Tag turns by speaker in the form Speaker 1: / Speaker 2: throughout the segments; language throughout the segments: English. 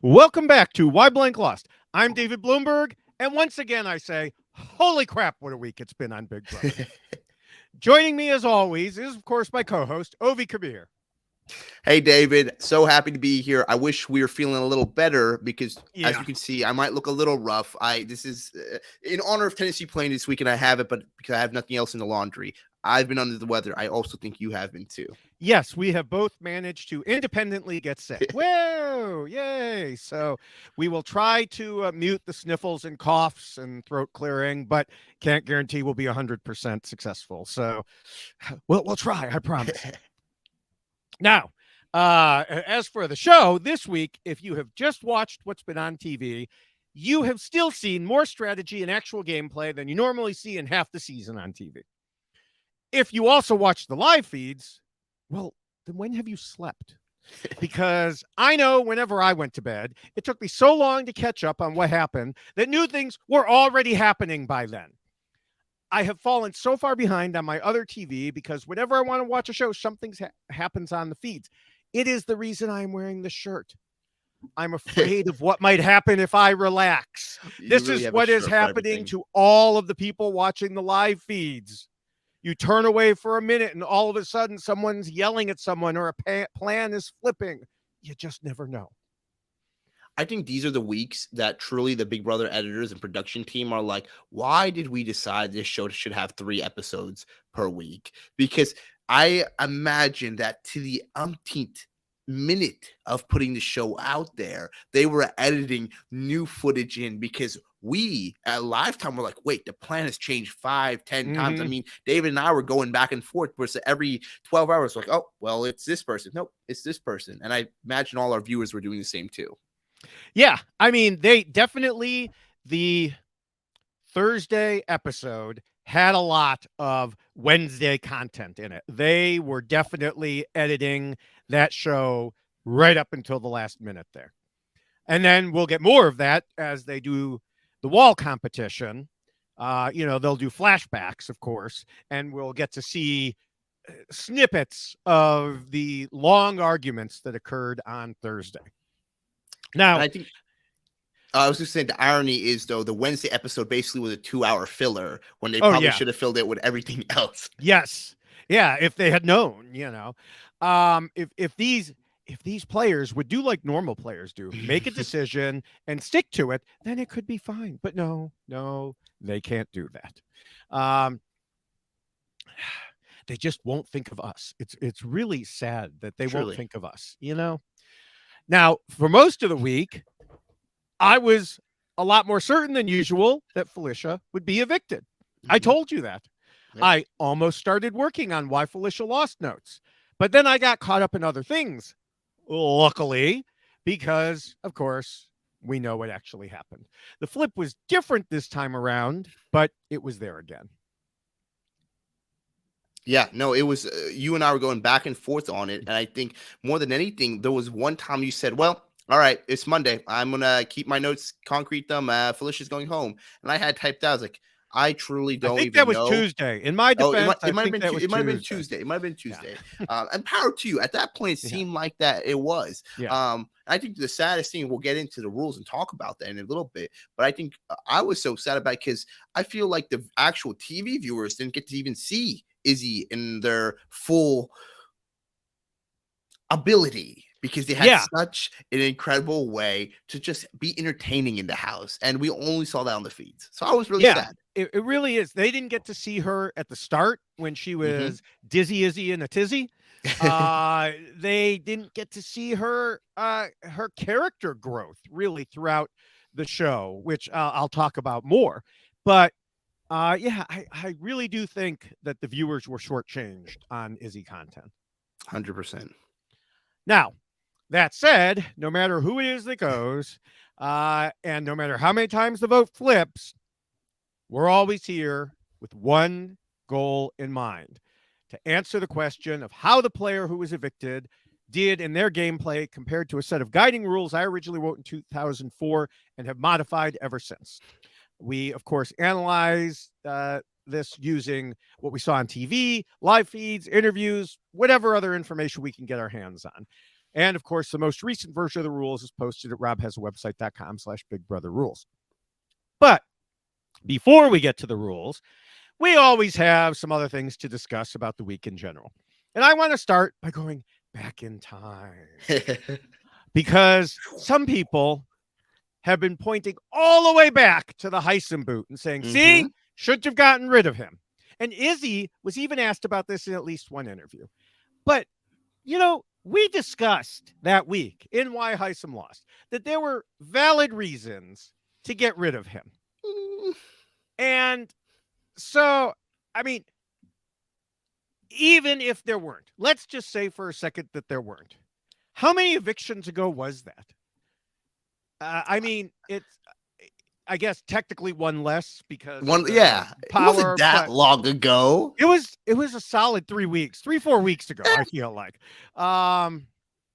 Speaker 1: Welcome back to Why Blank Lost. I'm David Bloomberg, and once again I say, holy crap, what a week it's been on Big Brother. Joining me as always is, of course, my co-host, Ovi Kabir.
Speaker 2: Hey, David. So happy to be here. I wish we were feeling a little better because, as
Speaker 1: Yeah.
Speaker 2: you can see, I might look a little rough. This is in honor of Tennessee playing this weekend. I have it, but because I have nothing else in the laundry, I've been under the weather. I also think you have been too.
Speaker 1: Yes, we have both managed to independently get sick. Whoa, yay. So we will try to mute the sniffles and coughs and throat clearing, but can't guarantee we'll be 100% successful. So we'll try, I promise. Now, as for the show this week, if you have just watched what's been on TV, you have still seen more strategy and actual gameplay than you normally see in half the season on TV. If you also watch the live feeds, well, then when have you slept? Because I know whenever I went to bed, it took me so long to catch up on what happened that new things were already happening by then. I have fallen so far behind on my other TV because whenever I want to watch a show, something happens on the feeds. It is the reason I'm wearing the shirt. I'm afraid of what might happen if I relax. This
Speaker 2: really
Speaker 1: is what is happening to all of the people watching the live feeds. You turn away for a minute and all of a sudden someone's yelling at someone or a plan is flipping. You just never know.
Speaker 2: I think these are the weeks that truly the Big Brother editors and production team are like, why did we decide this show should have 3 episodes per week? Because I imagine that to the umpteenth minute of putting the show out there, they were editing new footage in because we at Lifetime were like, wait, the plan has changed 5-10 times. I mean, David and I were going back and forth versus every 12 hours, like, oh, well, it's this person. Nope, it's this person. And I imagine all our viewers were doing the same too.
Speaker 1: Yeah, I mean, they definitely, the Thursday episode had a lot of Wednesday content in it. They were definitely editing that show right up until the last minute there. And then we'll get more of that as they do the wall competition. They'll do flashbacks, of course, and we'll get to see snippets of the long arguments that occurred on Thursday. Now,
Speaker 2: and I think I was just saying the irony is, though, the Wednesday episode basically was a 2-hour filler when they probably should have filled it with everything else.
Speaker 1: Yes. Yeah. If they had known, if these players would do like normal players do, make a decision and stick to it, then it could be fine. But no, they can't do that. They just won't think of us. It's really sad that they won't think of us, Now, for most of the week, I was a lot more certain than usual that Felicia would be evicted. I told you that. Yep. I almost started working on why Felicia lost notes, but then I got caught up in other things, luckily, because, of course, we know what actually happened. The flip was different this time around, but it was there again.
Speaker 2: Yeah, no, it was you and I were going back and forth on it. And I think more than anything, there was one time you said, well, all right, it's Monday. I'm going to keep my notes concrete them. Felicia's going home. And I had typed out, I was like, I truly don't even know.
Speaker 1: I think that was Tuesday. In my defense,
Speaker 2: it might have been Tuesday. It might have been Tuesday. Yeah. And power to you. At that point, it seemed like that it was. Yeah. I think the saddest thing, we'll get into the rules and talk about that in a little bit. But I think I was so sad about it because I feel like the actual TV viewers didn't get to even see Izzy in their full ability because they had such an incredible way to just be entertaining in the house. And we only saw that on the feeds. So I was really sad.
Speaker 1: It really is. They didn't get to see her at the start when she was dizzy, Izzy, and a tizzy. They didn't get to see her character growth really throughout the show, which I'll talk about more. But I really do think that the viewers were shortchanged on Izzy content.
Speaker 2: 100%.
Speaker 1: Now, that said, no matter who it is that goes, and no matter how many times the vote flips, we're always here with one goal in mind: to answer the question of how the player who was evicted did in their gameplay compared to a set of guiding rules I originally wrote in 2004 and have modified ever since. We, of course, analyze this using what we saw on TV, live feeds, interviews, whatever other information we can get our hands on. And of course, the most recent version of the rules is posted at robhasawebsite.com/bigbrotherrules. But before we get to the rules, we always have some other things to discuss about the week in general. And I want to start by going back in time because some people have been pointing all the way back to the Heisem boot and saying, see, shouldn't have gotten rid of him. And Izzy was even asked about this in at least one interview. But, we discussed that week in Why Heisem Lost that there were valid reasons to get rid of him. And so, even if there weren't, let's just say for a second that there weren't. How many evictions ago was that? It's, I guess, technically one less because
Speaker 2: power, it wasn't that long ago.
Speaker 1: It was a solid 3 weeks, 4 weeks ago. I feel like,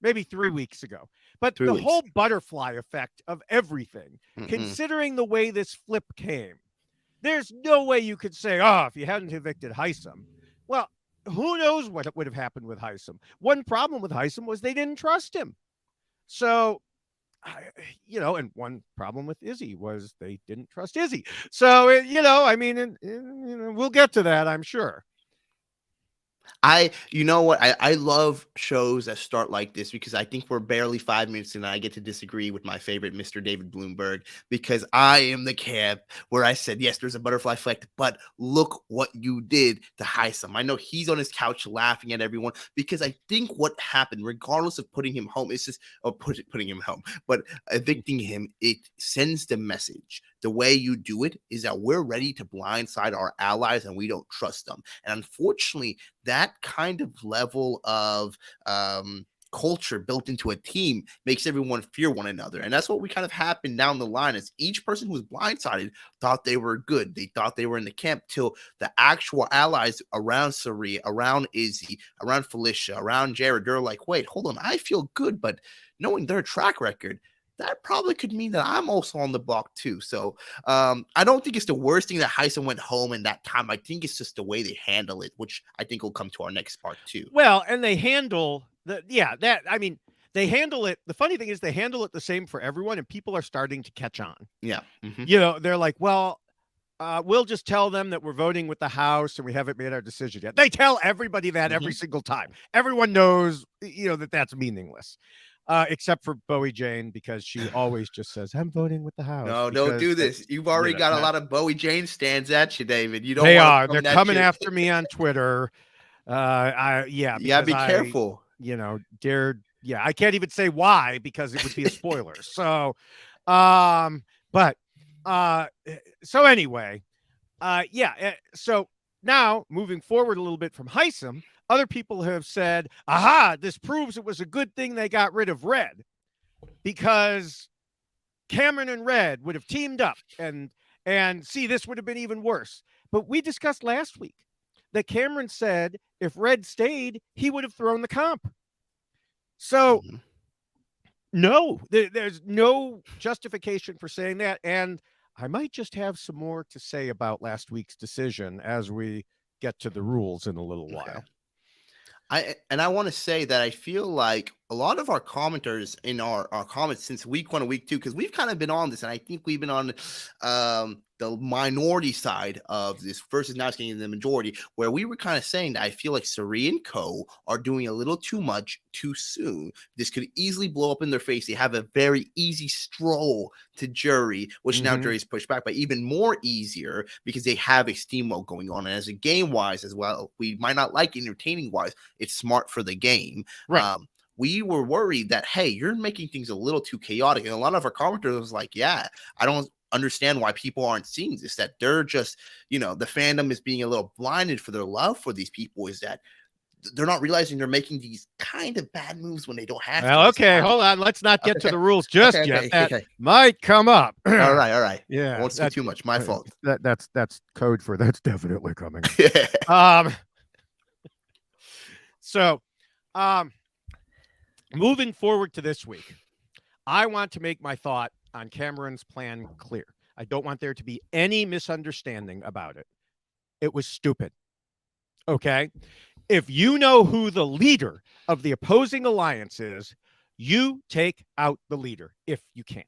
Speaker 1: maybe 3 weeks ago. But the whole butterfly effect of everything, considering the way this flip came, there's no way you could say, if you hadn't evicted Heisem, well, who knows what would have happened with Heisem. One problem with Heisem was they didn't trust him. So, and one problem with Izzy was they didn't trust Izzy. So, we'll get to that, I'm sure.
Speaker 2: I love shows that start like this because I think we're barely 5 minutes and I get to disagree with my favorite Mr. David Bloomberg because I am the camp where I said, yes, there's a butterfly effect, but look what you did to Heisem. I know he's on his couch laughing at everyone because I think what happened, regardless of putting him home, it's just putting him home, but evicting him, it sends the message. The way you do it is that we're ready to blindside our allies and we don't trust them. And unfortunately, that kind of level of culture built into a team makes everyone fear one another. And that's what we kind of happened down the line is each person who was blindsided thought they were good. They thought they were in the camp till the actual allies around Cirie, around Izzy, around Felicia, around Jared, they're like, wait, hold on. I feel good, but knowing their track record, that probably could mean that I'm also on the block too. So I don't think it's the worst thing that Heisem went home in that time. I think it's just the way they handle it, which I think will come to our next part too.
Speaker 1: Well, and they handle they handle it. The funny thing is they handle it the same for everyone and people are starting to catch on.
Speaker 2: Yeah.
Speaker 1: They're like, well, we'll just tell them that we're voting with the House and we haven't made our decision yet. They tell everybody that every single time. Everyone knows, that that's meaningless. Except for Bowie Jane, because she always just says, I'm voting with the House.
Speaker 2: No, don't do this. You've already got a lot of Bowie Jane stands at you, David. You don't.
Speaker 1: They're coming after me on Twitter. Be careful. I can't even say why because it would be a spoiler. So, so now moving forward a little bit from Heisem, other people have said, this proves it was a good thing they got rid of Red because Cameron and Red would have teamed up and see, this would have been even worse. But we discussed last week that Cameron said if Red stayed, he would have thrown the comp. So no, there's no justification for saying that. And I might just have some more to say about last week's decision as we get to the rules in a little while.
Speaker 2: I want to say that I feel like a lot of our commenters in our comments since week 1 and week 2, because we've kind of been on this, and I think we've been on the minority side of this versus now it's getting the majority, where we were kind of saying that I feel like Cirie and co are doing a little too much too soon. This could easily blow up in their face. They have a very easy stroll to jury, which now jury's pushed back, but even more easier because they have a steamroll going on. And as a game wise as well, we might not like entertaining wise, it's smart for the game.
Speaker 1: Right.
Speaker 2: We were worried that, hey, you're making things a little too chaotic. And a lot of our commenters was like, yeah, I don't understand why people aren't seeing this, that they're just, the fandom is being a little blinded for their love for these people, is that they're not realizing they're making these kind of bad moves when they don't have to.
Speaker 1: Okay, hold on. Let's not get to the rules just yet. That might come up.
Speaker 2: All right.
Speaker 1: Yeah.
Speaker 2: I won't say too much. My fault.
Speaker 1: That's code for that's definitely coming. So, moving forward to this week, I want to make my thought on Cameron's plan clear. I don't want there to be any misunderstanding about it. It was stupid. Okay? If you know who the leader of the opposing alliance is, You take out the leader if you can.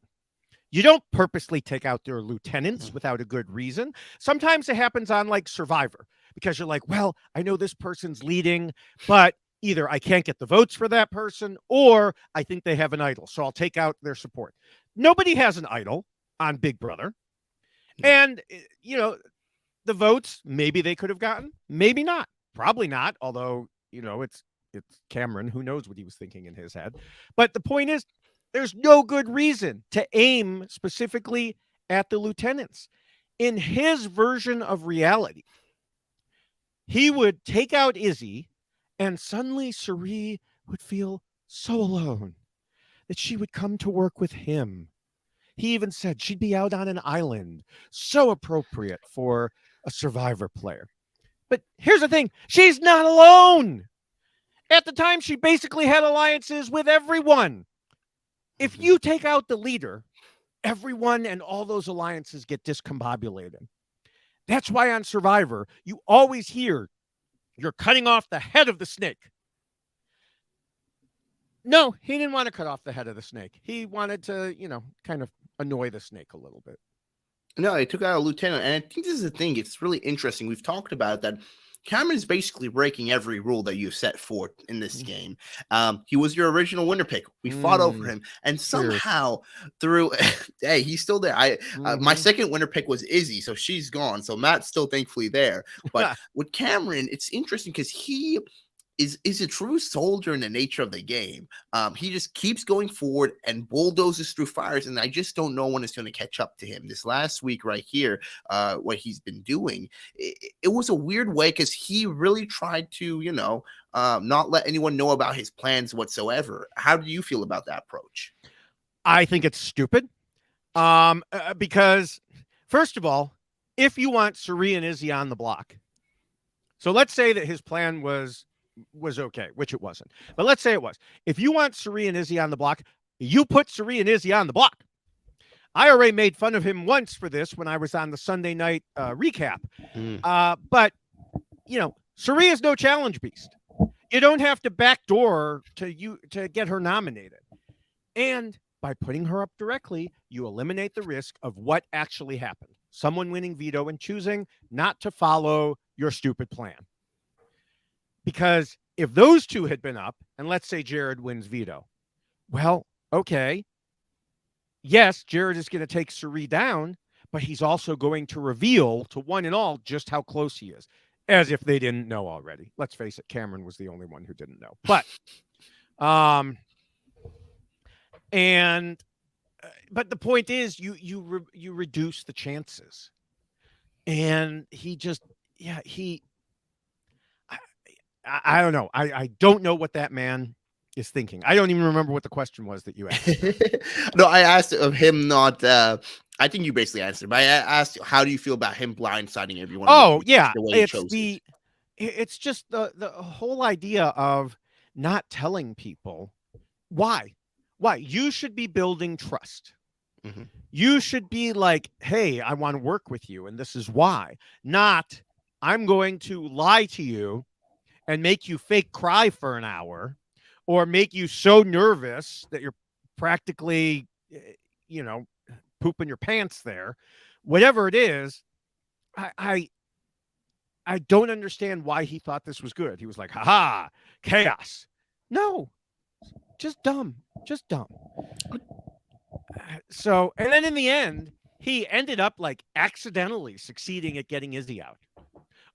Speaker 1: You don't purposely take out their lieutenants without a good reason. Sometimes it happens on like Survivor because you're like, well, I know this person's leading, but either I can't get the votes for that person or I think they have an idol. So I'll take out their support. Nobody has an idol on Big Brother. And, the votes, maybe they could have gotten, maybe not, probably not. Although, it's Cameron. Who knows what he was thinking in his head. But the point is, there's no good reason to aim specifically at the lieutenants. In his version of reality, he would take out Izzy, and suddenly Cirie would feel so alone that she would come to work with him. He even said she'd be out on an island, so appropriate for a Survivor player. But here's the thing, she's not alone. At the time, she basically had alliances with everyone. If you take out the leader, everyone and all those alliances get discombobulated. That's why on Survivor, you always hear you're cutting off the head of the snake. No, he didn't want to cut off the head of the snake. He wanted to, kind of annoy the snake a little bit.
Speaker 2: No, they took out a lieutenant. And I think this is the thing. It's really interesting. We've talked about that. Cameron's basically breaking every rule that you've set forth in this game. He was your original winner pick. We fought over him. And somehow through, hey, he's still there. My second winner pick was Izzy, so she's gone. So Matt's still thankfully there. But with Cameron, it's interesting because he is a true soldier in the nature of the game. He just keeps going forward and bulldozes through fires, and I just don't know when it's going to catch up to him. This last week right here, what he's been doing, it was a weird way because he really tried to, not let anyone know about his plans whatsoever. How do you feel about that approach?
Speaker 1: I think it's stupid because, first of all, if you want Cirie and Izzy on the block, so let's say that his plan was okay, which it wasn't. But let's say it was. If you want Cirie and Izzy on the block, you put Cirie and Izzy on the block. I already made fun of him once for this when I was on the Sunday night recap. But, Cirie is no challenge beast. You don't have to backdoor to get her nominated. And by putting her up directly, you eliminate the risk of what actually happened. Someone winning veto and choosing not to follow your stupid plan. Because if those two had been up, and let's say Jared wins veto, well, okay. Yes, Jared is going to take Cirie down, but he's also going to reveal to one and all just how close he is, as if they didn't know already. Let's face it, Cameron was the only one who didn't know. But, but the point is, you reduce the chances, and he just, I don't know. I don't know what that man is thinking. I don't even remember what the question was that you asked.
Speaker 2: No, I asked of him not. I think you basically answered, but I asked, how do you feel about him blindsiding everyone?
Speaker 1: Oh, yeah. It's just the whole idea of not telling people why. You should be building trust. You should be like, hey, I want to work with you, and this is why. Not, I'm going to lie to you and make you fake cry for an hour, or make you so nervous that you're practically, pooping your pants there. Whatever it is, I don't understand why he thought this was good. He was like, haha, chaos. No, just dumb. So, and then in the end, he ended up like accidentally succeeding at getting Izzy out.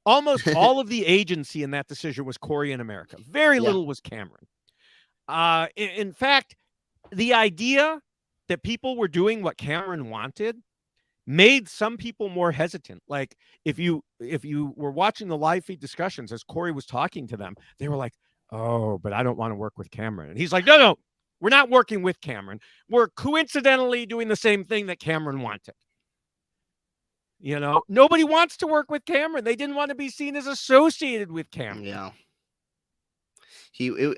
Speaker 1: Almost all of the agency in that decision was Cory in America. Very little was Cameron. In fact, the idea that people were doing what Cameron wanted made some people more hesitant. Like if you were watching the live feed discussions as Cory was talking to them, they were like, oh, but I don't want to work with Cameron. And he's like, no, we're not working with Cameron. We're coincidentally doing the same thing that Cameron wanted. Nobody wants to work with Cameron. They didn't want to be seen as associated with Cameron.
Speaker 2: Yeah.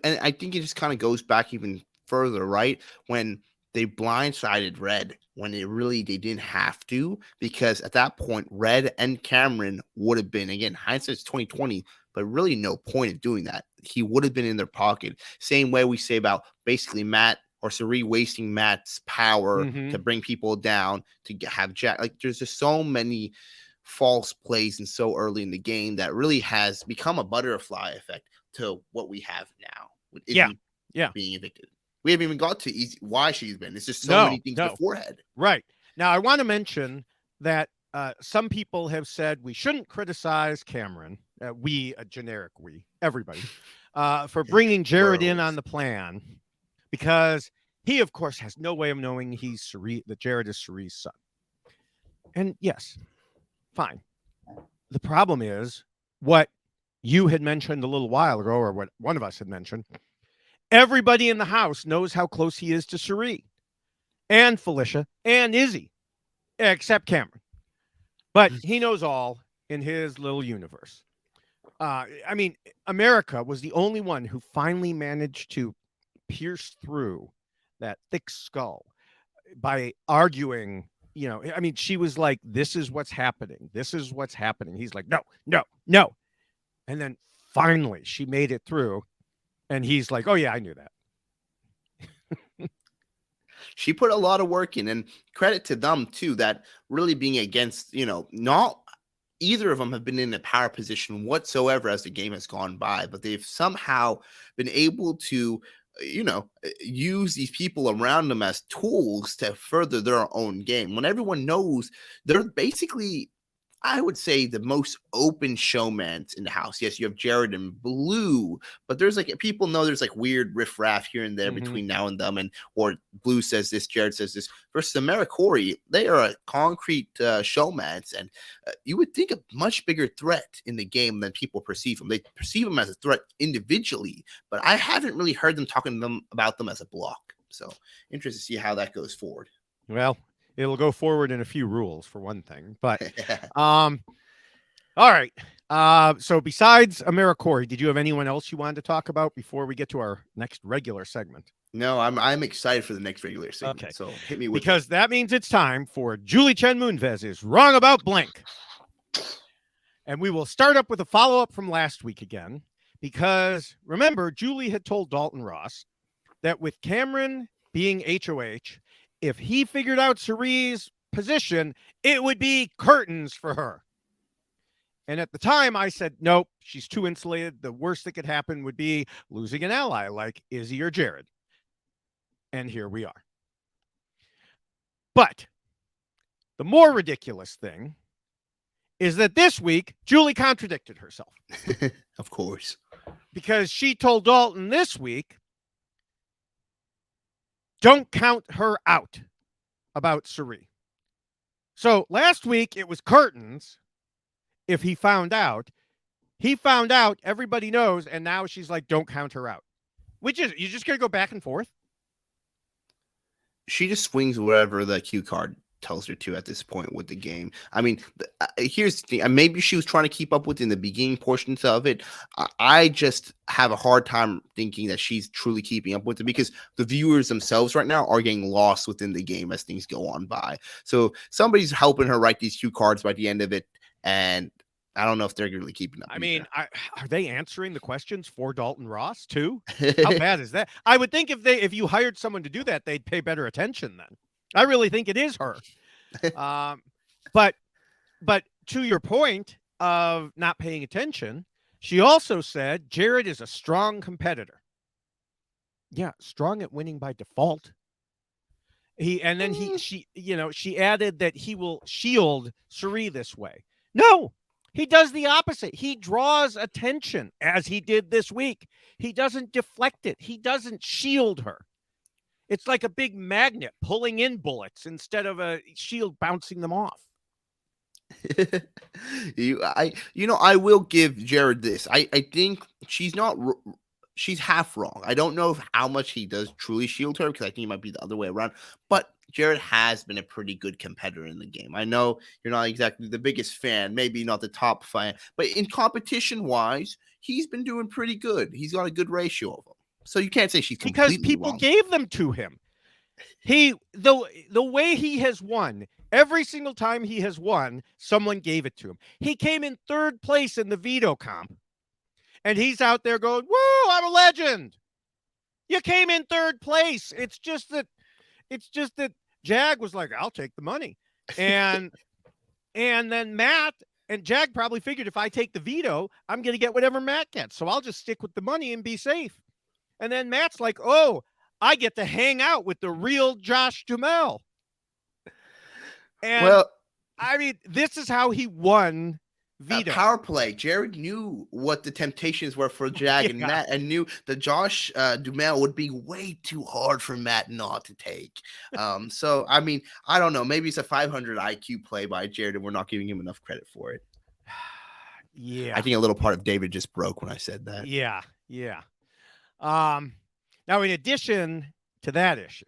Speaker 2: And I think it just kind of goes back even further, right? When they blindsided Red when they didn't have to, because at that point, Red and Cameron would have been, again, hindsight's 2020, but really no point of doing that. He would have been in their pocket. Same way we say about basically Matt or Cirie wasting Matt's power to bring people down to have Jack. Like, there's just so many false plays and so early in the game that really has become a butterfly effect to what we have now with Izzy being evicted. We haven't even got to why she's been. It's just so many things beforehand.
Speaker 1: Right. Now, I want to mention that some people have said we shouldn't criticize Cameron. We, a generic we, everybody, for bringing Jared in on the plan, because he, of course, has no way of knowing that Jared is Cirie's son. And yes, fine. The problem is what you had mentioned a little while ago, or what one of us had mentioned. Everybody in the house knows how close he is to Cirie and Felicia and Izzy, except Cameron. But he knows all in his little universe. I mean, America was the only one who finally managed to pierce through that thick skull by arguing. You know, I mean, she was like, this is what's happening. This is what's happening. He's like, no, no, no. And then finally she made it through. And he's like, oh, yeah, I knew that.
Speaker 2: She put a lot of work in, and credit to them, too, that really being against, not either of them have been in a power position whatsoever as the game has gone by, but they've somehow been able to, use these people around them as tools to further their own game. When everyone knows they're basically, I would say, the most open showmans in the house. Yes, you have Jared and Blue, but there's people know there's weird riffraff here and there between now and them, or Blue says this, Jared says this. Versus Amara, Cory, they are a concrete showmans, and you would think a much bigger threat in the game than people perceive them. They perceive them as a threat individually, but I haven't really heard them talking about them as a block. So interested to see how that goes forward.
Speaker 1: Well, it'll go forward in a few rules, for one thing. But, all right. So besides Amara, Cory, did you have anyone else you wanted to talk about before we get to our next regular segment?
Speaker 2: No, I'm excited for the next regular segment. Okay. So hit me with
Speaker 1: because that means it's time for Julie Chen Moonves is wrong about blank. And we will start up with a follow-up from last week again, because remember, Julie had told Dalton Ross that with Cameron being HOH, if he figured out Cirie's position, it would be curtains for her. And at the time, I said, nope, she's too insulated. The worst that could happen would be losing an ally like Izzy or Jared. And here we are. But the more ridiculous thing is that this week, Julie contradicted herself.
Speaker 2: Of course.
Speaker 1: Because she told Dalton this week, don't count her out about Cirie. So last week it was curtains. If he found out, everybody knows. And now she's like, don't count her out. Which is, you just going to go back and forth?
Speaker 2: She just swings whatever the cue card tells her to at this point with the game. I mean, here's the thing. Maybe she was trying to keep up with in the beginning portions of it. I just have a hard time thinking that she's truly keeping up with it, because the viewers themselves right now are getting lost within the game as things go on by. So somebody's helping her write these cue cards by the end of it, and I don't know if they're really keeping up.
Speaker 1: I mean, are they answering the questions for Dalton Ross too? How bad is that? I would think if you hired someone to do that, they'd pay better attention then. I really think it is her. But to your point of not paying attention, she also said Jared is a strong competitor. Yeah, strong at winning by default. She added that he will shield Cirie this way. No, he does the opposite. He draws attention, as he did this week. He doesn't deflect it. He doesn't shield her. It's like a big magnet pulling in bullets instead of a shield bouncing them off.
Speaker 2: I will give Jared this. I think she's half wrong. I don't know how much he does truly shield her, because I think it might be the other way around. But Jared has been a pretty good competitor in the game. I know you're not exactly the biggest fan, maybe not the top fan, but in competition-wise, he's been doing pretty good. He's got a good ratio of them. So you can't say she's completely
Speaker 1: because people
Speaker 2: wrong.
Speaker 1: Gave them to him. The way he has won, every single time he has won, someone gave it to him. He came in third place in the veto comp, and he's out there going, "Woo, I'm a legend." You came in third place. It's just that Jag was like, "I'll take the money," and then Matt and Jag probably figured if I take the veto, I'm going to get whatever Matt gets, so I'll just stick with the money and be safe. And then Matt's like, "Oh, I get to hang out with the real Josh Duhamel." And
Speaker 2: Well,
Speaker 1: I mean, this is how he won veto.
Speaker 2: Power play. Jared knew what the temptations were for Jag and Matt, and knew that Josh Duhamel would be way too hard for Matt not to take. So I mean, I don't know. Maybe it's a 500 IQ play by Jared, and we're not giving him enough credit for it.
Speaker 1: Yeah,
Speaker 2: I think a little part of David just broke when I said that.
Speaker 1: yeah. Now, in addition to that issue,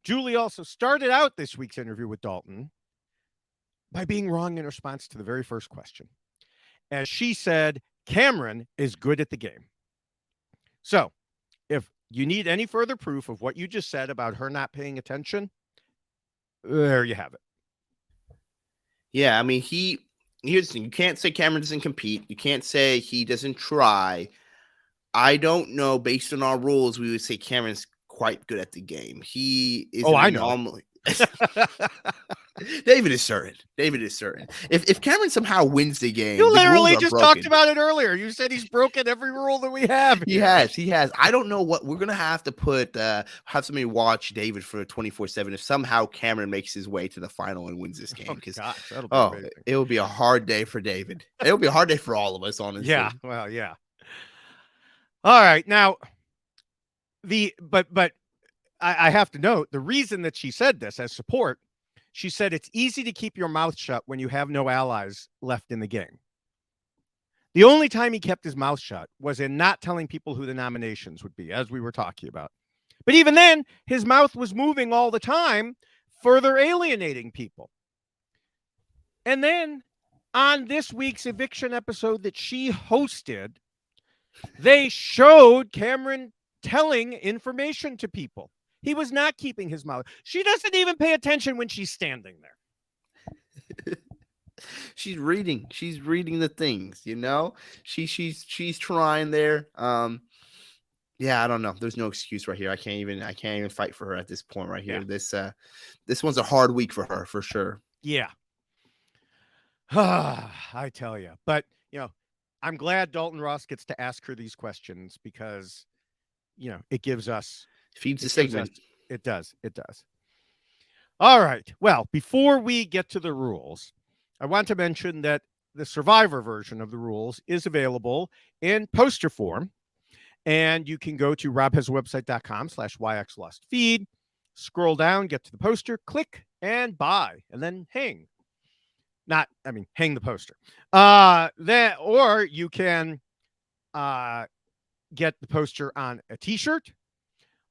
Speaker 1: Julie also started out this week's interview with Dalton by being wrong in response to the very first question, as she said Cameron is good at the game. So, if you need any further proof of what you just said about her not paying attention, there you have it.
Speaker 2: Yeah, I mean, here's the thing. You can't say Cameron doesn't compete. You can't say he doesn't try. I don't know. Based on our rules, we would say Cameron's quite good at the game. He is
Speaker 1: I know.
Speaker 2: David is certain. If Cameron somehow wins the game,
Speaker 1: You
Speaker 2: the
Speaker 1: literally
Speaker 2: rules are
Speaker 1: just
Speaker 2: broken.
Speaker 1: talked about it earlier. You said he's broken every rule that we have.
Speaker 2: He has. I don't know what we're gonna have to have somebody watch David for 24/7 if somehow Cameron makes his way to the final and wins this game. Because it will be a hard day for David. It will be a hard day for all of us, honestly.
Speaker 1: Yeah. Well, yeah. All right. Now, but I have to note the reason that she said this as support. She said it's easy to keep your mouth shut when you have no allies left in the game. The only time he kept his mouth shut was in not telling people who the nominations would be, as we were talking about. But even then, his mouth was moving all the time, further alienating people. And then on this week's eviction episode that she hosted, they showed Cameron telling information to people. He was not keeping his mouth. She doesn't even pay attention when she's standing there.
Speaker 2: She's reading the things, you know. She's trying there. Yeah, I don't know. There's no excuse right here. I can't even fight for her at this point right here. Yeah. This one's a hard week for her for sure.
Speaker 1: Yeah. I tell you. But, I'm glad Dalton Ross gets to ask her these questions because, it gives us
Speaker 2: feeds the segment.
Speaker 1: It does. All right. Well, before we get to the rules, I want to mention that the Survivor version of the rules is available in poster form. And you can go to robhasawebsite.com/yxlostfeed, scroll down, get to the poster, click and buy, and then hang. Hang the poster. Or you can get the poster on a t-shirt,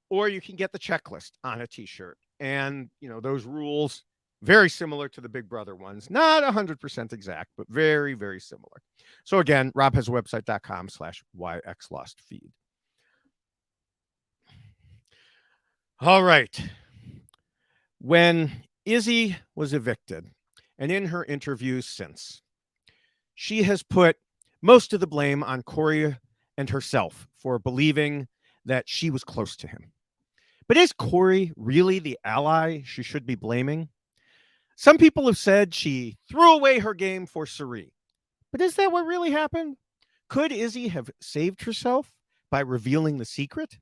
Speaker 1: or you can get the checklist on a t-shirt. And, those rules, very similar to the Big Brother ones. Not 100% exact, but very, very similar. So again, robhasawebsite.com/yxlostfeed. All right. When Izzy was evicted, and in her interviews since, she has put most of the blame on Cory and herself for believing that she was close to him. But is Cory really the ally she should be blaming? Some people have said she threw away her game for Cirie. But is that what really happened? Could Izzy have saved herself by revealing the secret?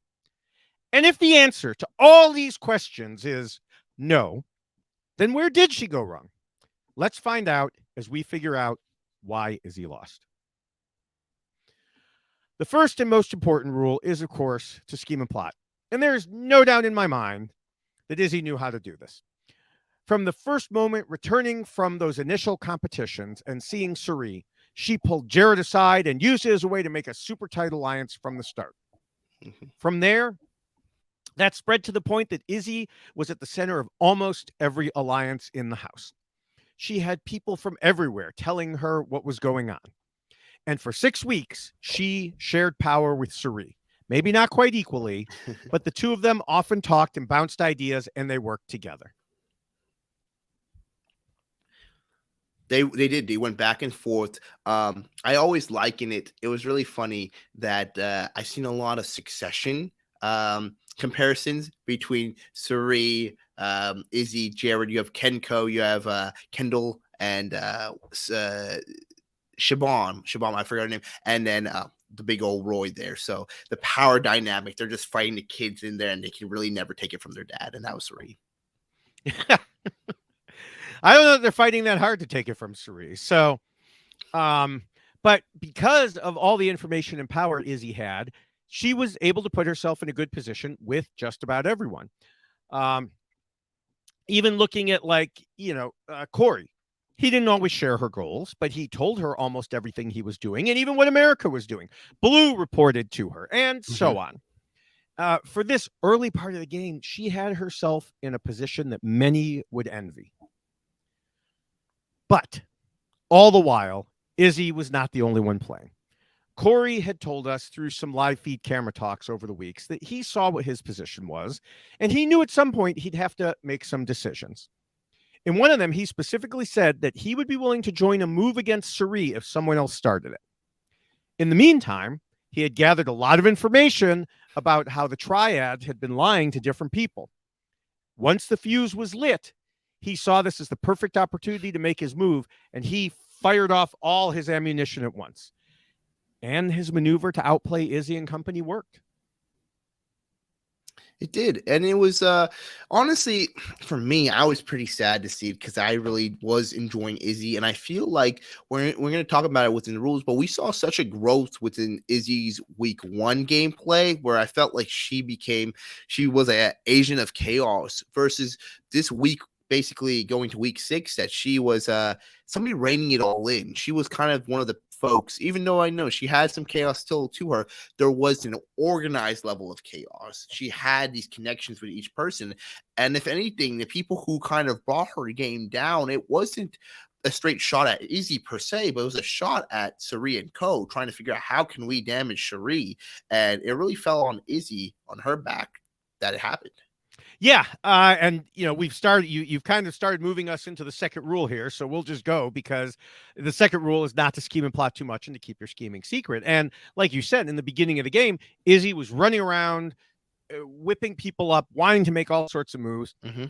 Speaker 1: And if the answer to all these questions is no, then where did she go wrong? Let's find out as we figure out why Izzy lost. The first and most important rule is, of course, to scheme and plot. And there's no doubt in my mind that Izzy knew how to do this. From the first moment returning from those initial competitions and seeing Cirie, she pulled Jared aside and used it as a way to make a super tight alliance from the start. Mm-hmm. From there, that spread to the point that Izzy was at the center of almost every alliance in the house. She had people from everywhere telling her what was going on. And for 6 weeks, she shared power with Cirie, maybe not quite equally, but the two of them often talked and bounced ideas, and they worked together.
Speaker 2: They did. They went back and forth. I always liken it. It was really funny that I've seen a lot of Succession comparisons between Cirie, Izzy, Jared. You have Kenko, you have Kendall, and Shabam, I forgot her name, and then the big old Roy there. So the power dynamic, they're just fighting the kids in there, and they can really never take it from their dad, and that was Cirie.
Speaker 1: I don't know if they're fighting that hard to take it from Cirie. So, but because of all the information and power Izzy had, she was able to put herself in a good position with just about everyone. Even looking at Cory, he didn't always share her goals, but he told her almost everything he was doing and even what America was doing. Blue reported to her and so on. For this early part of the game, she had herself in a position that many would envy. But all the while, Izzy was not the only one playing. Cory had told us through some live feed camera talks over the weeks that he saw what his position was, and he knew at some point he'd have to make some decisions. In one of them, he specifically said that he would be willing to join a move against Cirie if someone else started it. In the meantime, he had gathered a lot of information about how the triad had been lying to different people. Once the fuse was lit, he saw this as the perfect opportunity to make his move, and he fired off all his ammunition at once. And his maneuver to outplay Izzy and company worked.
Speaker 2: It did. And it was, honestly, for me, I was pretty sad to see it because I really was enjoying Izzy. And I feel like we're going to talk about it within the rules, but we saw such a growth within Izzy's week 1 gameplay where I felt like she was an agent of chaos versus this week, basically going to week 6, that she was somebody reining it all in. She was kind of one of the folks, even though I know she had some chaos still to her, there was an organized level of chaos. She had these connections with each person. And if anything, the people who kind of brought her game down, it wasn't a straight shot at Izzy per se, but it was a shot at Cirie and Co. trying to figure out how can we damage Cirie. And it really fell on Izzy, on her back, that it happened.
Speaker 1: Yeah, and we've started. You've kind of started moving us into the second rule here, so we'll just go because the second rule is not to scheme and plot too much and to keep your scheming secret. And like you said in the beginning of the game, Izzy was running around, whipping people up, wanting to make all sorts of moves.
Speaker 2: Mm-hmm.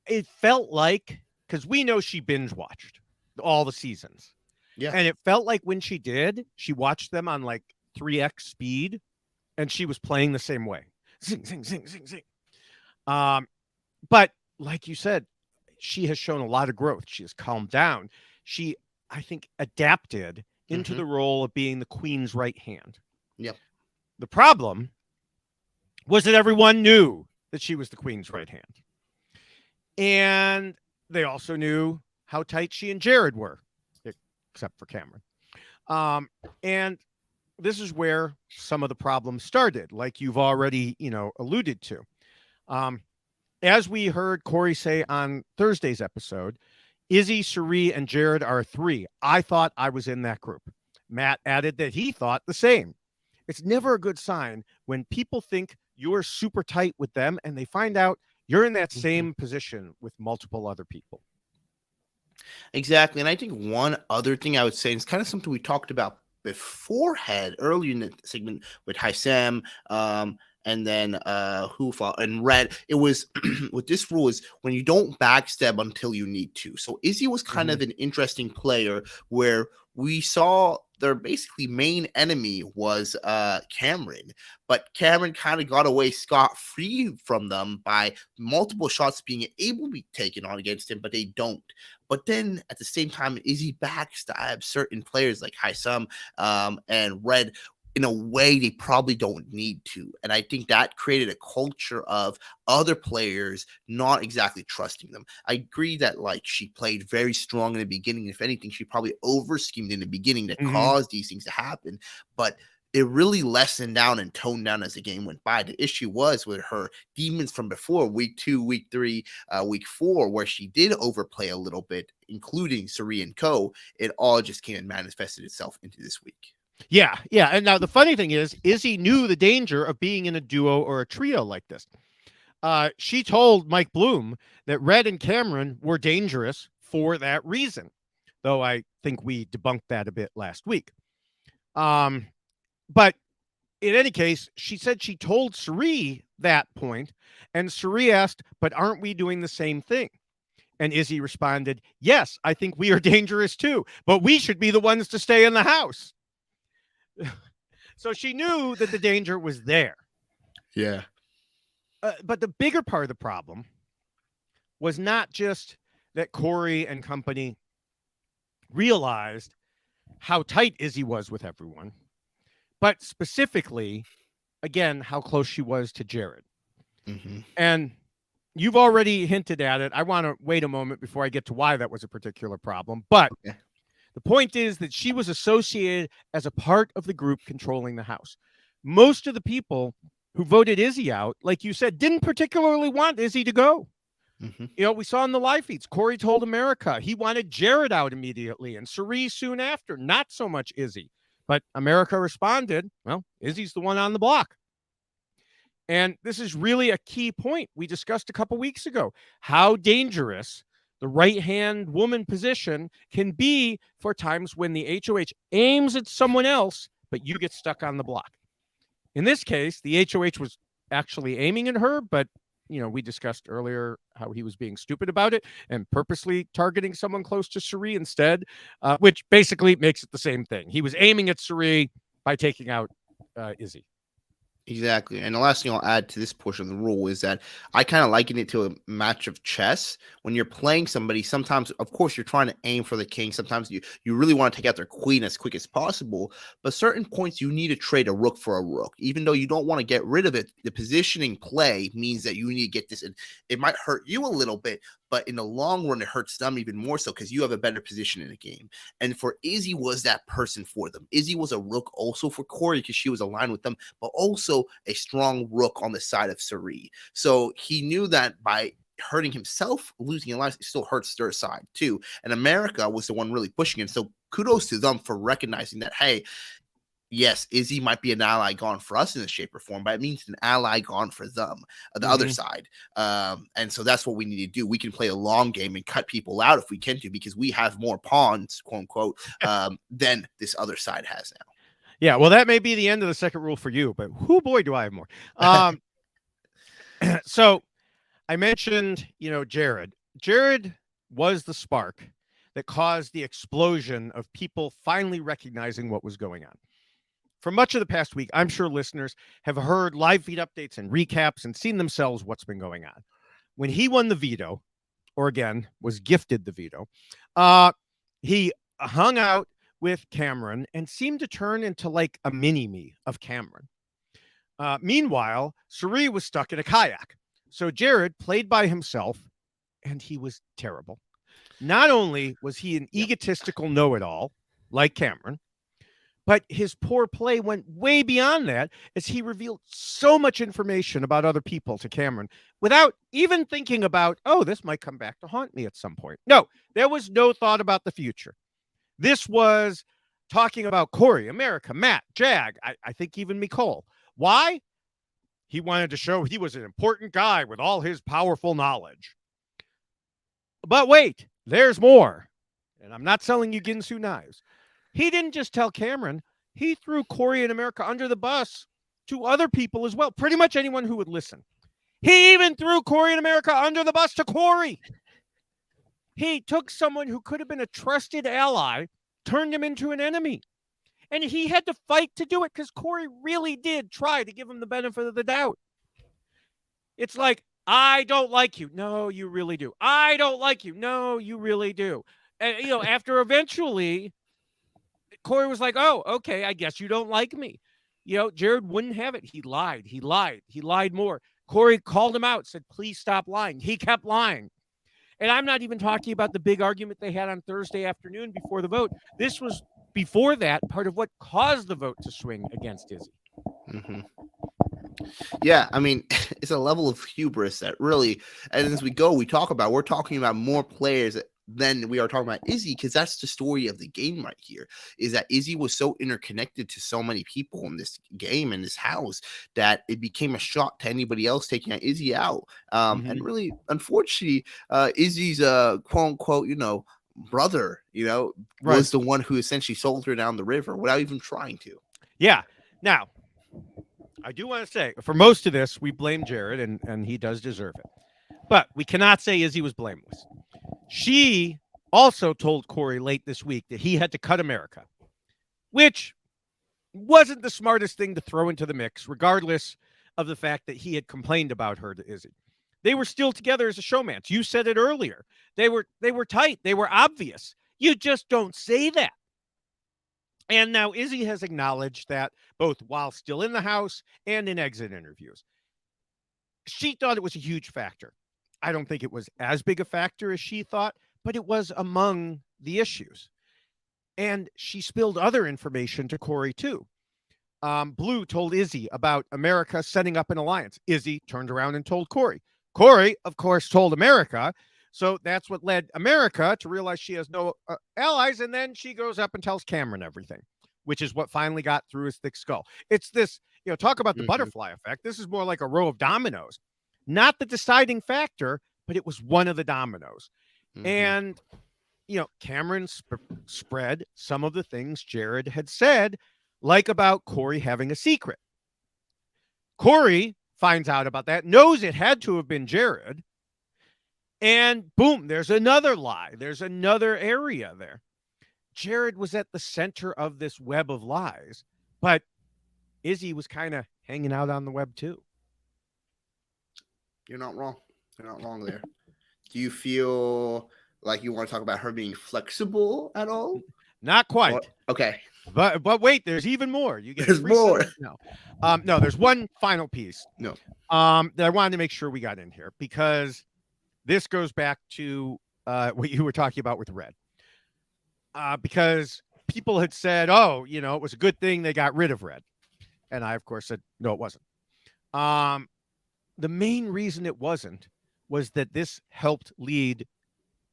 Speaker 1: It felt like, because we know she binge watched all the seasons, and it felt like when she did, she watched them on like 3x speed, and she was playing the same way. Zing, zing, zing, zing, zing. But like you said, she has shown a lot of growth. She has calmed down. She, I think, adapted into the role of being the queen's right hand.
Speaker 2: Yep.
Speaker 1: The problem was that everyone knew that she was the queen's right hand. And they also knew how tight she and Jared were, except for Cameron. And this is where some of the problems started, like you've already, alluded to. As we heard Cory say on Thursday's episode, Izzy, Cirie, and Jared are 3. I thought I was in that group. Matt added that he thought the same. It's never a good sign when people think you're super tight with them and they find out you're in that same position with multiple other people.
Speaker 2: Exactly. And I think one other thing I would say is kind of something we talked about beforehand, earlier in the segment with Hisam, and then and Red. It was with this rule is when you don't backstab until you need to. So Izzy was kind of an interesting player where we saw their basically main enemy was Cameron, but Cameron kind of got away scot-free from them by multiple shots being able to be taken on against him, but they don't. But then at the same time, Izzy backstabs certain players like Hisam and Red in a way they probably don't need to. And I think that created a culture of other players not exactly trusting them. I agree that like she played very strong in the beginning. If anything, she probably over-schemed in the beginning that caused these things to happen. But it really lessened down and toned down as the game went by. The issue was with her demons from before, week 2, week 3, week 4, where she did overplay a little bit, including Cirie and Co. It all just came and manifested itself into this week.
Speaker 1: Yeah, yeah. And now the funny thing is, Izzy knew the danger of being in a duo or a trio like this. She told Mike Bloom that Red and Cameron were dangerous for that reason, though I think we debunked that a bit last week. But in any case, she said she told Cirie that point, and Cirie asked, "But aren't we doing the same thing?" And Izzy responded, "Yes, I think we are dangerous too, but we should be the ones to stay in the house." So she knew that the danger was there.
Speaker 2: Yeah.
Speaker 1: But the bigger part of the problem was not just that Cory and company realized how tight Izzy was with everyone, but specifically, again, how close she was to Jared.
Speaker 2: Mm-hmm.
Speaker 1: And you've already hinted at it. I want to wait a moment before I get to why that was a particular problem. But
Speaker 2: Okay.
Speaker 1: the point is that she was associated as a part of the group controlling the house. Most of the people who voted Izzy out, like you said, didn't particularly want Izzy to go.
Speaker 2: Mm-hmm.
Speaker 1: You know, we saw in the live feeds, Cory told America he wanted Jared out immediately and Cirie soon after, not so much Izzy. But America responded, well, Izzy's the one on the block. And this is really a key point we discussed a couple weeks ago, how dangerous the right-hand woman position can be for times when the HOH aims at someone else, but you get stuck on the block. In this case, the HOH was actually aiming at her, but you know, we discussed earlier how he was being stupid about it and purposely targeting someone close to Cirie instead, which basically makes it the same thing. He was aiming at Cirie by taking out Izzy.
Speaker 2: Exactly. And the last thing I'll add to this portion of the rule is that I kind of liken it to a match of chess. When you're playing somebody, sometimes, of course, you're trying to aim for the king. Sometimes you really want to take out their queen as quick as possible. But certain points, you need to trade a rook for a rook. Even though you don't want to get rid of it, the positioning play means that you need to get this in. It might hurt you a little bit, but in the long run, it hurts them even more so because you have a better position in the game. And for Izzy was that person for them. Izzy was a rook also for Cory because she was aligned with them, but also a strong rook on the side of Cirie. So he knew that by hurting himself, losing alliance, it still hurts their side too. And America was the one really pushing him. So kudos to them for recognizing that, hey, yes, Izzy might be an ally gone for us in a shape or form, but it means an ally gone for them, the other side. And so that's what we need to do. We can play a long game and cut people out if we can to, because we have more pawns, quote unquote, than this other side has now.
Speaker 1: Yeah, well, that may be the end of the second rule for you, but whoo boy, do I have more. So I mentioned, you know, Jared. Jared was the spark that caused the explosion of people finally recognizing what was going on. For much of the past week, I'm sure listeners have heard live feed updates and recaps and seen themselves what's been going on. When he won the veto, or again, was gifted the veto, he hung out with Cameron and seemed to turn into like a mini-me of Cameron. Meanwhile, Cirie was stuck in a kayak. So Jared played by himself, and he was terrible. Not only was he an egotistical know-it-all, like Cameron, but his poor play went way beyond that as he revealed so much information about other people to Cameron without even thinking about, oh, this might come back to haunt me at some point. No, there was no thought about the future. This was talking about Cory, America, Matt, Jag, I think even Nicole. Why? He wanted to show he was an important guy with all his powerful knowledge. But wait, there's more. And I'm not selling you Ginsu knives. He didn't just tell Cameron. He threw Cory and America under the bus to other people as well. Pretty much anyone who would listen. He even threw Cory and America under the bus to Cory. He took someone who could have been a trusted ally, turned him into an enemy. And he had to fight to do it because Cory really did try to give him the benefit of the doubt. It's like, I don't like you. No, you really do. I don't like you. No, you really do. And, you know, after eventually, Cory was like, oh, okay, I guess you don't like me. You know, Jared wouldn't have it. He lied. He lied more. Cory called him out, said, please stop lying. He kept lying. And I'm not even talking about the big argument they had on Thursday afternoon before the vote. This was before that part of what caused the vote to swing against Izzy.
Speaker 2: Mm-hmm. Yeah, I mean, it's a level of hubris that really, and as we go, we're talking about more players then we are talking about Izzy, because that's the story of the game right here, is that Izzy was so interconnected to so many people in this game, in this house, that it became a shock to anybody else taking Izzy out. And really, unfortunately, Izzy's quote unquote, brother, was the one who essentially sold her down the river without even trying to.
Speaker 1: Yeah. Now, I do want to say, for most of this, we blame Jared, and he does deserve it. But we cannot say Izzy was blameless. She also told Cory late this week that he had to cut America, which wasn't the smartest thing to throw into the mix, regardless of the fact that he had complained about her to Izzy. They were still together as a showmance. You said it earlier. They were tight. They were obvious. You just don't say that. And now Izzy has acknowledged that both while still in the house and in exit interviews. She thought it was a huge factor. I don't think it was as big a factor as she thought, but it was among the issues. And she spilled other information to Cory, too. Blue told Izzy about America setting up an alliance. Izzy turned around and told Cory. Cory, of course, told America. So that's what led America to realize she has no allies. And then she goes up and tells Cameron everything, which is what finally got through his thick skull. It's this, talk about the butterfly effect. This is more like a row of dominoes. Not the deciding factor, but it was one of the dominoes. And, Cameron spread some of the things Jared had said, like about Cory having a secret. Cory finds out about that, knows it had to have been Jared, and boom, there's another lie. There's another area there. Jared was at the center of this web of lies, but Izzy was kind of hanging out on the web too.
Speaker 2: You're not wrong. You're not wrong there. Do you feel like you want to talk about her being flexible at all?
Speaker 1: Not quite.
Speaker 2: Okay.
Speaker 1: But wait, there's even more.
Speaker 2: There's more.
Speaker 1: No, there's one final piece.
Speaker 2: No.
Speaker 1: That I wanted to make sure we got in here, because this goes back to what you were talking about with Red. Because people had said, it was a good thing they got rid of Red. And I, of course, said, no, it wasn't. The main reason it wasn't was that this helped lead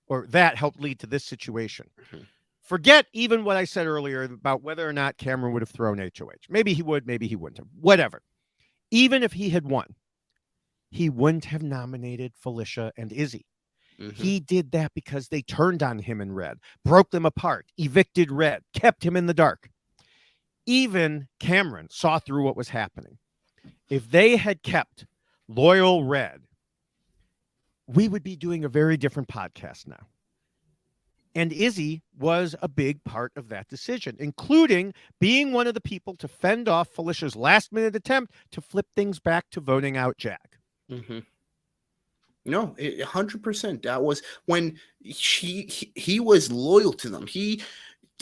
Speaker 1: to this situation. Forget even what I said earlier about whether or not Cameron would have thrown HOH. Maybe he would, maybe he wouldn't have. Whatever. Even if he had won, he wouldn't have nominated Felicia and Izzy. He did that because they turned on him in Red, broke them apart, evicted Red, kept him in the dark. Even Cameron saw through what was happening. If they had kept loyal Red, we would be doing a very different podcast now. And Izzy was a big part of that decision, including being one of the people to fend off Felicia's last-minute attempt to flip things back to voting out Jack.
Speaker 2: No, 100%. That was when he was loyal to them.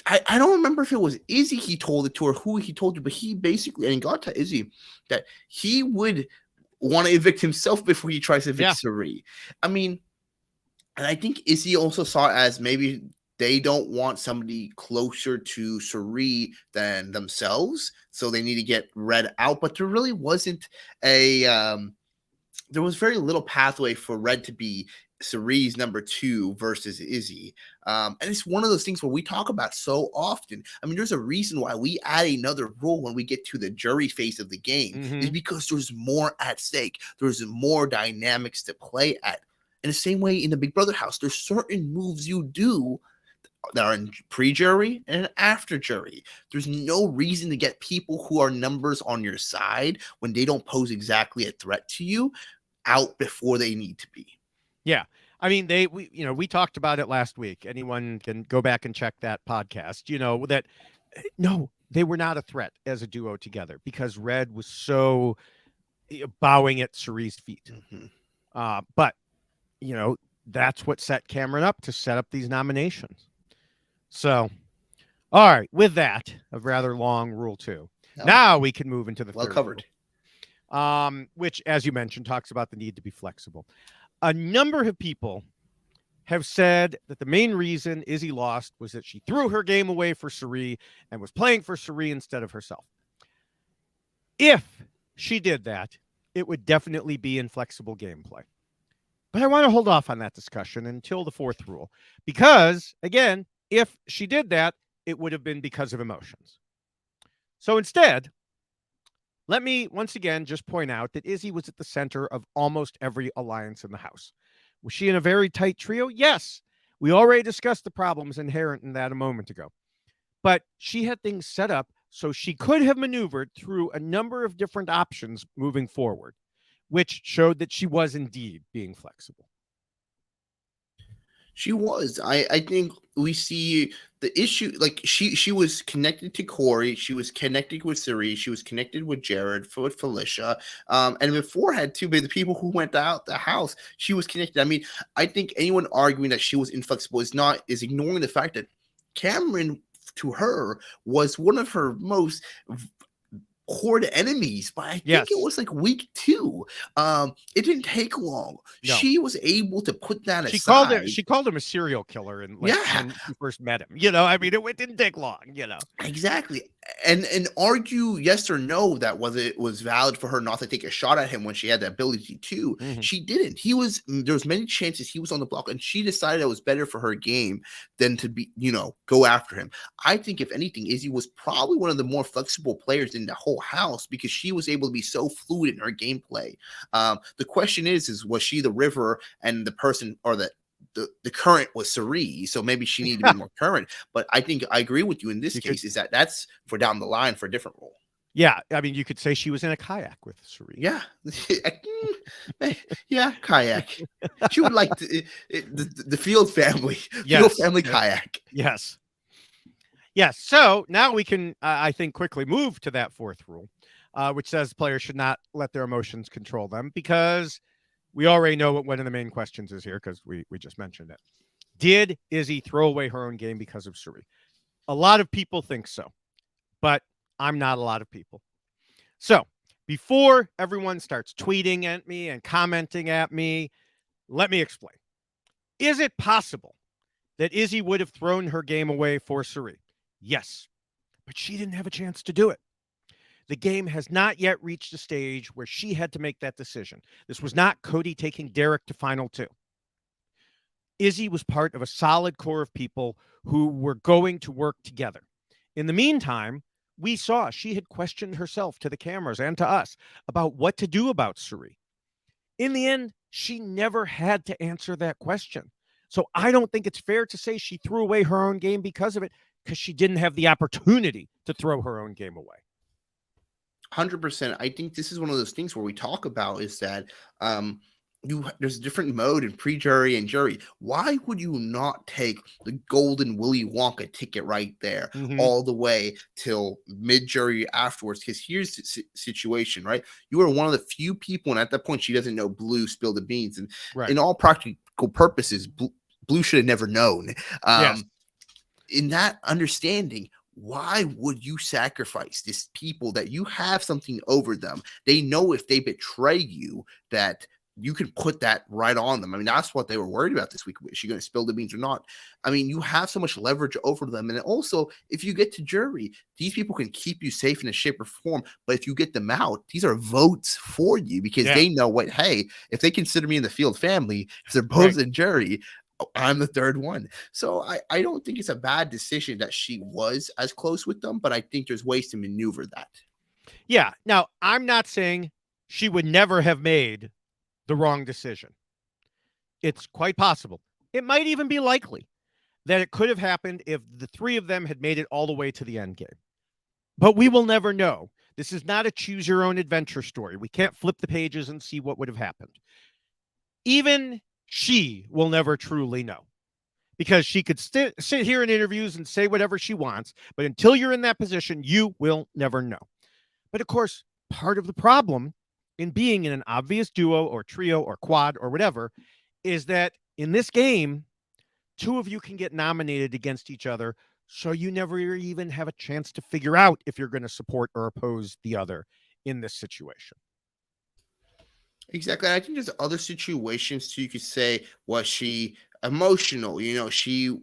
Speaker 2: I don't remember if it was Izzy he told it to or who he told you, but he basically, and got to Izzy, that he would want to evict himself before he tries to evict Cirie. I mean, and I think Izzy also saw it as maybe they don't want somebody closer to Cirie than themselves, so they need to get Red out. But there really wasn't there was very little pathway for Red to be Cirie's number 2 versus Izzy. And it's one of those things where we talk about so often. I mean, there's a reason why we add another rule when we get to the jury phase of the game, is because there's more at stake. There's more dynamics to play at. In the same way in the Big Brother house, there's certain moves you do that are in pre-jury and after jury. There's no reason to get people who are numbers on your side when they don't pose exactly a threat to you out before they need to be.
Speaker 1: Yeah. I mean, we talked about it last week. Anyone can go back and check that podcast, that no, they were not a threat as a duo together because Red was so bowing at Cirie's feet. But that's what set Cameron up to set up these nominations. So, all right, with that, a rather long rule 2. Now we can move into the third
Speaker 2: covered
Speaker 1: rule, which, as you mentioned, talks about the need to be flexible. A number of people have said that the main reason Izzy lost was that she threw her game away for Cirie and was playing for Cirie instead of herself. If she did that, it would definitely be inflexible gameplay. But I want to hold off on that discussion until the fourth rule, because, again, if she did that, it would have been because of emotions. So instead, let me once again just point out that Izzy was at the center of almost every alliance in the house. Was she in a very tight trio? Yes. We already discussed the problems inherent in that a moment ago. But she had things set up so she could have maneuvered through a number of different options moving forward, which showed that she was indeed being flexible.
Speaker 2: She was. I think we see the issue. Like she was connected to Cory. She was connected with Cirie. She was connected with Jared, with Felicia. And beforehand too, the people who went out the house, she was connected. I mean, I think anyone arguing that she was inflexible is ignoring the fact that Cameron, to her, was one of her most horde enemies, but I think it was like week 2. It didn't take long.
Speaker 1: No.
Speaker 2: She was able to put that aside.
Speaker 1: She called him a serial killer, and
Speaker 2: Yeah.
Speaker 1: when she first met him. I mean, it didn't take long.
Speaker 2: Exactly. And argue yes or no that whether it was valid for her not to take a shot at him when she had the ability to.
Speaker 1: Mhm.
Speaker 2: She didn't. There was many chances he was on the block, and she decided it was better for her game than to be, go after him. I think if anything, Izzy was probably one of the more flexible players in the whole house because she was able to be so fluid in her gameplay. The question is was she the river and the person, or the current was Cirie, so maybe she needed to be more current. But I think I agree with you in this case, is that's for down the line for a different role.
Speaker 1: Yeah, I mean, you could say she was in a kayak with Cirie.
Speaker 2: Yeah, yeah, kayak. She would like the Field family, Field family kayak.
Speaker 1: Yes. So now we can, I think, quickly move to that fourth rule, which says players should not let their emotions control them, because we already know what one of the main questions is here, because we just mentioned it. Did Izzy throw away her own game because of Cirie? A lot of people think so, but I'm not a lot of people. So before everyone starts tweeting at me and commenting at me, let me explain. Is it possible that Izzy would have thrown her game away for Cirie? Yes, but she didn't have a chance to do it. The game has not yet reached a stage where she had to make that decision. This was not Cody taking Derek to Final 2. Izzy was part of a solid core of people who were going to work together. In the meantime, we saw she had questioned herself to the cameras and to us about what to do about Cirie. In the end, she never had to answer that question. So I don't think it's fair to say she threw away her own game because of it, because she didn't have the opportunity to throw her own game away.
Speaker 2: 100%. I think this is one of those things where we talk about is that there's a different mode in pre-jury and jury. Why would you not take the golden Willy Wonka ticket right there all the way till mid-jury afterwards? Because here's the situation, right? You are one of the few people, and at that point, she doesn't know Blue spilled the beans. And in all practical purposes, Blue should have never known.
Speaker 1: Yes.
Speaker 2: In that understanding, why would you sacrifice these people that you have something over them? They know if they betray you that you can put that right on them. I mean, that's what they were worried about this week. Is she going to spill the beans or not? I mean, you have so much leverage over them. And also, if you get to jury, these people can keep you safe in a shape or form. But if you get them out, these are votes for you because they know hey, if they consider me in the Field family, if they're both in jury, I'm the third one. So I don't think it's a bad decision that she was as close with them, but I think there's ways to maneuver that.
Speaker 1: Yeah. Now, I'm not saying she would never have made the wrong decision. It's quite possible. It might even be likely that it could have happened if the three of them had made it all the way to the end game. But we will never know. This is not a choose your own adventure story. We can't flip the pages and see what would have happened. Even she will never truly know, because she could sit here in interviews and say whatever she wants, but until you're in that position, you will never know. But of course, part of the problem in being in an obvious duo or trio or quad or whatever is that in this game, two of you can get nominated against each other, so you never even have a chance to figure out if you're going to support or oppose the other in this situation.
Speaker 2: Exactly. I think there's other situations too. You could say, was she emotional. You know, she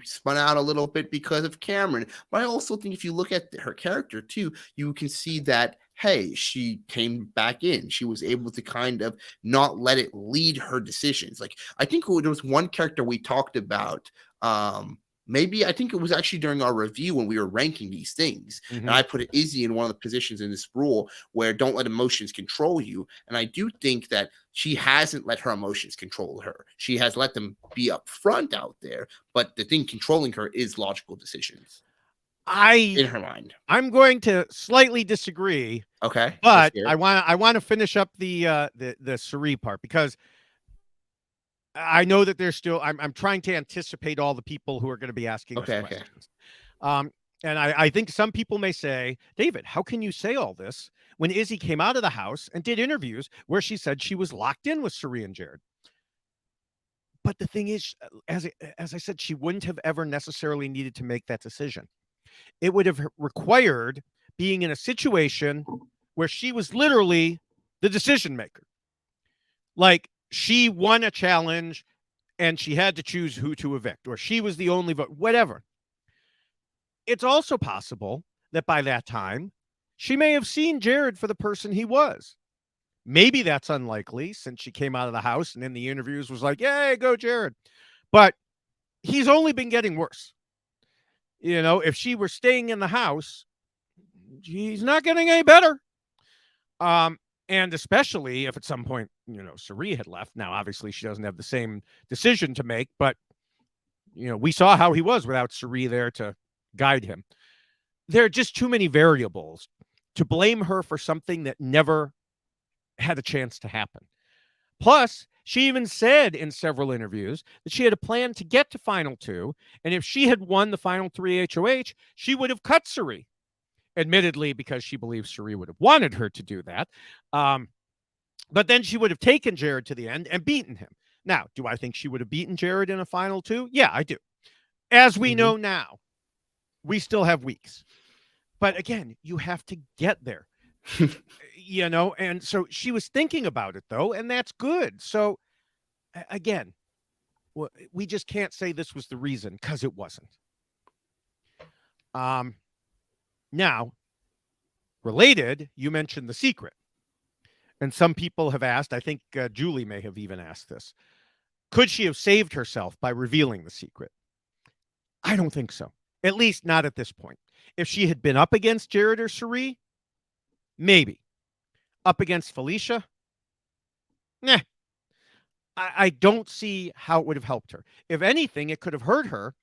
Speaker 2: spun out a little bit because of Cameron. But I also think if you look at her character too, you can see that hey, she came back in. She was able to kind of not let it lead her decisions. Like I think there was one character we talked about. Maybe I think it was actually during our review when we were ranking these things. And I put Izzy in one of the positions in this rule where don't let emotions control you. And I do think that she hasn't let her emotions control her. She has let them be upfront out there. But the thing controlling her is logical decisions in her mind.
Speaker 1: I'm going to slightly disagree.
Speaker 2: Okay.
Speaker 1: But I want to finish up the Cirie part, because I know that there's still, I'm trying to anticipate all the people who are going to be asking us questions. And I think some people may say, David, how can you say all this when Izzy came out of the house and did interviews where she said she was locked in with Cirie and Jared? But the thing is, as I said, she wouldn't have ever necessarily needed to make that decision. It would have required being in a situation where she was literally the decision maker. Like, she won a challenge and she had to choose who to evict, or she was the only vote, whatever. It's also possible that by that time, she may have seen Jared for the person he was. Maybe that's unlikely, since she came out of the house and in the interviews was like, yay, go Jared. But he's only been getting worse. You know, if she were staying in the house, he's not getting any better. And especially if at some point, you know, Cirie had left. Now, obviously, she doesn't have the same decision to make, but, you know, we saw how he was without Cirie there to guide him. There are just too many variables to blame her for something that never had a chance to happen. Plus, she even said in several interviews that she had a plan to get to Final 2, and if she had won the Final 3 HOH, she would have cut Cirie. Admittedly, because she believes Cirie would have wanted her to do that. But then she would have taken Jared to the end and beaten him. Now, do I think she would have beaten Jared in a Final 2? Yeah, I do. As we know now, we still have weeks. But again, you have to get there. You know, and so she was thinking about it, though, and that's good. So, again, we just can't say this was the reason, because it wasn't. Now, related, you mentioned the secret. And some people have asked, I think Julie may have even asked this, could she have saved herself by revealing the secret? I don't think so. At least not at this point. If she had been up against Jared or Cirie, maybe. Up against Felicia? Nah. I don't see how it would have helped her. If anything, it could have hurt her,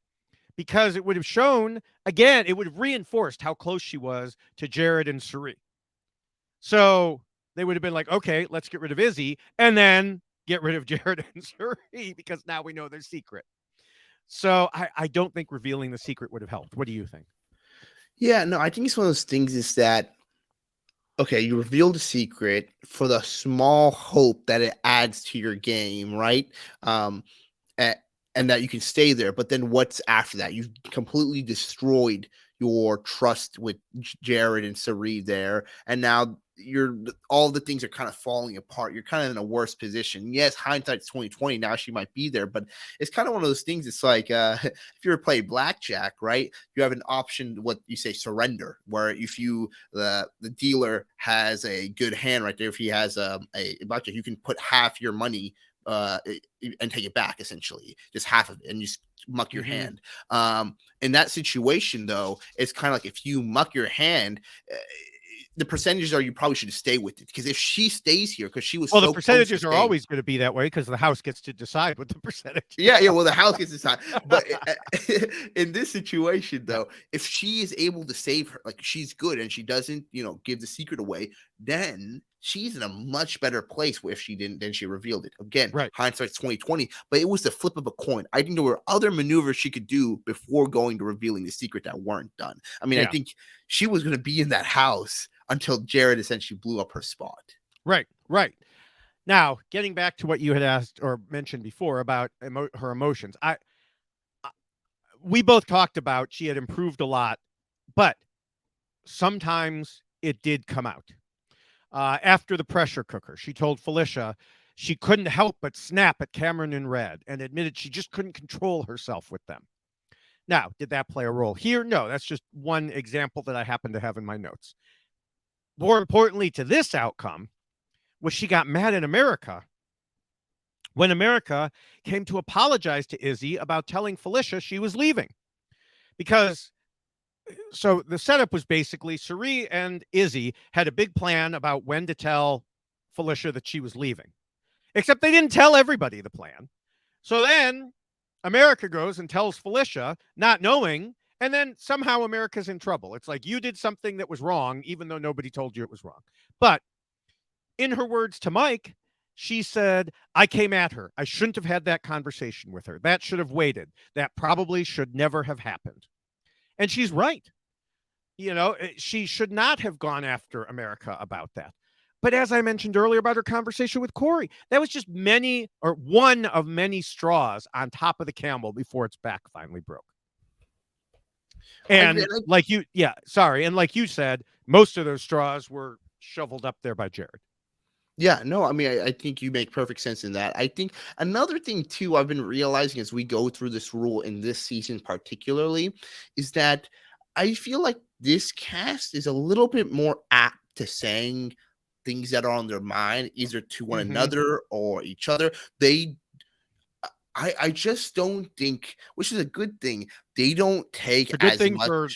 Speaker 1: because it would have shown, again, it would have reinforced how close she was to Jared and Cirie. So they would have been like, okay, let's get rid of Izzy and then get rid of Jared and Cirie, because now we know their secret. So I don't think revealing the secret would have helped. What do you think?
Speaker 2: Yeah, no, I think it's one of those things is that, okay, you reveal the secret for the small hope that it adds to your game, right? And that you can stay there. But then what's after that? You've completely destroyed your trust with Jared and Cirie there. And now all the things are kind of falling apart. You're kind of in a worse position. Yes, hindsight's 2020. Now she might be there, but it's kind of one of those things. It's like if you were playing blackjack, right? You have an option, what you say, surrender, where if you the dealer has a good hand right there, if he has a blackjack, you can put half your money and take it back, essentially, just half of it, and you muck your hand. In that situation, though, it's kind of like if you muck your hand, the percentages are you probably should stay with it, because if she stays here, because she was
Speaker 1: the percentages are always going to be that way, because the house gets to decide what the percentage.
Speaker 2: Yeah, well, the house gets to decide. But in this situation, though, if she is able to save her, like she's good and she doesn't, give the secret away, then she's in a much better place if she didn't, then she revealed it. Again,
Speaker 1: right.
Speaker 2: Hindsight's 2020, but it was the flip of a coin. I think there were other maneuvers she could do before going to revealing the secret that weren't done. I mean, I think she was going to be in that house until Jared essentially blew up her spot.
Speaker 1: Right. Now, getting back to what you had asked or mentioned before about her emotions, we both talked about she had improved a lot, but sometimes it did come out. After the pressure cooker, she told Felicia she couldn't help but snap at Cameron and Red and admitted she just couldn't control herself with them. Now, did that play a role here? No, that's just one example that I happen to have in my notes. More importantly to this outcome was she got mad at America when America came to apologize to Izzy about telling Felicia she was leaving. Because, so the setup was basically Cirie and Izzy had a big plan about when to tell Felicia that she was leaving. Except they didn't tell everybody the plan. So then America goes and tells Felicia, not knowing, and then somehow America's in trouble. It's like you did something that was wrong, even though nobody told you it was wrong. But in her words to Mike, she said, I came at her. I shouldn't have had that conversation with her. That should have waited. That probably should never have happened. And she's right. You know, she should not have gone after America about that. But as I mentioned earlier about her conversation with Cory, that was just one of many straws on top of the camel before its back finally broke. And like you said, most of those straws were shoveled up there by Jared.
Speaker 2: Yeah, no, I mean, I think you make perfect sense in that. I think another thing, too, I've been realizing as we go through this rule in this season particularly is that I feel like this cast is a little bit more apt to saying things that are on their mind, either to one another or each other. I just don't think, which is a good thing, they don't take as much
Speaker 1: for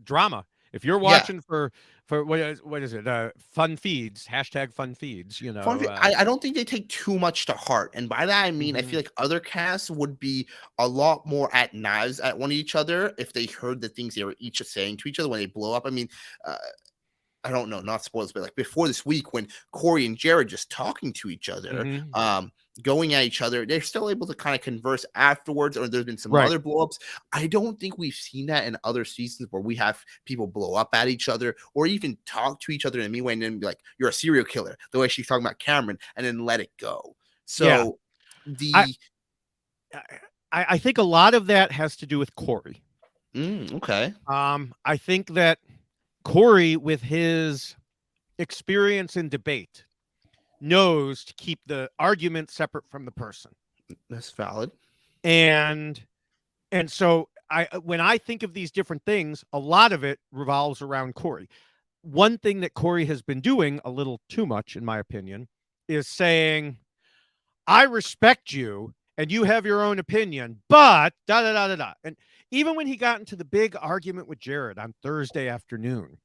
Speaker 1: drama. If you're watching for what is it? Fun feeds, #fun feeds, you know.
Speaker 2: I don't think they take too much to heart. And by that, I mean, I feel like other casts would be a lot more at knives at one of each other if they heard the things they were each saying to each other when they blow up. I mean, I don't know, not spoilers, but like before this week when Cory and Jared just talking to each other, going at each other, they're still able to kind of converse afterwards, or there's been some other blow-ups. I don't think we've seen that in other seasons where we have people blow up at each other or even talk to each other in a mean way and then be like, you're a serial killer, the way she's talking about Cameron, and then let it go. So
Speaker 1: I think a lot of that has to do with Cory.
Speaker 2: Okay.
Speaker 1: I think that Cory, with his experience in debate, knows to keep the argument separate from the person.
Speaker 2: That's valid.
Speaker 1: And so when I think of these different things, a lot of it revolves around Cory. One thing that Cory has been doing a little too much, in my opinion, is saying, I respect you and you have your own opinion, but da da da da da. And even when he got into the big argument with Jared on Thursday afternoon,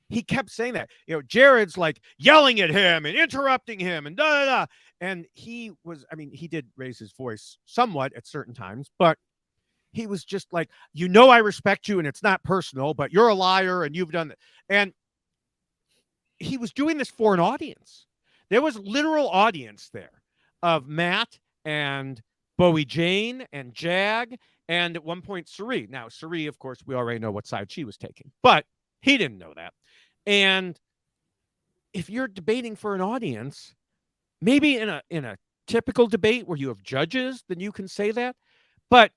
Speaker 1: he kept saying that. You know, Jared's like yelling at him and interrupting him and da da da. And he did raise his voice somewhat at certain times, but he was just like, you know, I respect you and it's not personal, but you're a liar and you've done that. And he was doing this for an audience. There was literal audience there of Matt and Bowie Jane and Jag and at one point Cirie. Now, Cirie, of course, we already know what side she was taking, but he didn't know that. And if you're debating for an audience, maybe in a typical debate where you have judges, then you can say that. But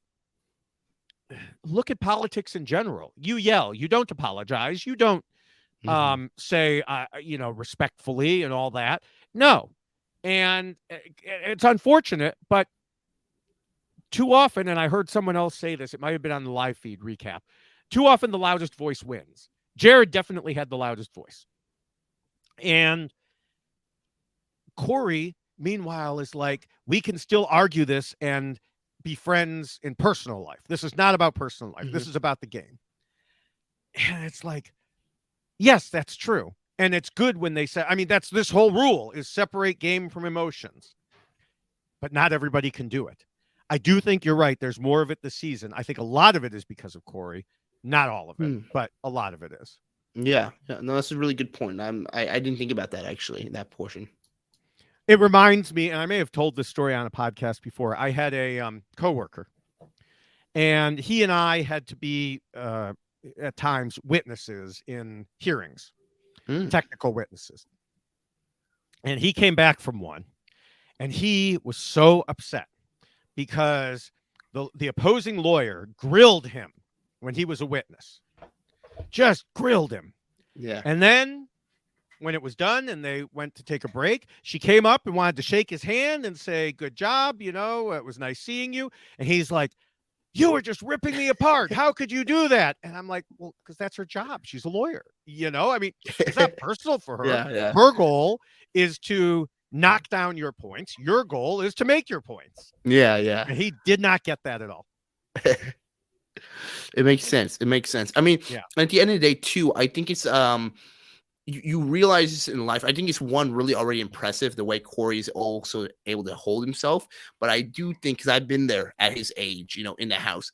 Speaker 1: look at politics in general. You yell, you don't apologize, you don't say, respectfully and all that. No. And it's unfortunate, but too often, and I heard someone else say this, it might have been on the live feed recap, too often the loudest voice wins. Jared definitely had the loudest voice. And Cory, meanwhile, is like, we can still argue this and be friends in personal life. This is not about personal life. This is about the game. And it's like, yes, that's true. And it's good when they say, that's this whole rule is separate game from emotions. But not everybody can do it. I do think you're right. There's more of it this season. I think a lot of it is because of Cory. Not all of it, but a lot of it is.
Speaker 2: Yeah. No, that's a really good point. I didn't think about that, actually, that portion.
Speaker 1: It reminds me, and I may have told this story on a podcast before. I had a coworker, and he and I had to be, at times, witnesses in hearings, technical witnesses. And he came back from one, and he was so upset because the opposing lawyer grilled him when he was a witness. Just grilled him.
Speaker 2: Yeah.
Speaker 1: And then when it was done and they went to take a break, she came up and wanted to shake his hand and say, good job. You know, it was nice seeing you. And he's like, you were just ripping me apart. How could you do that? And I'm like, well, because that's her job. She's a lawyer. You know, I mean, it's not personal for her.
Speaker 2: Yeah.
Speaker 1: Her goal is to knock down your points. Your goal is to make your points.
Speaker 2: Yeah.
Speaker 1: And he did not get that at all.
Speaker 2: It makes sense. I mean, at the end of the day, too, I think it's you realize this in life. I think it's one really already impressive the way Cory is also able to hold himself. But I do think, because I've been there at his age, you know, in the house.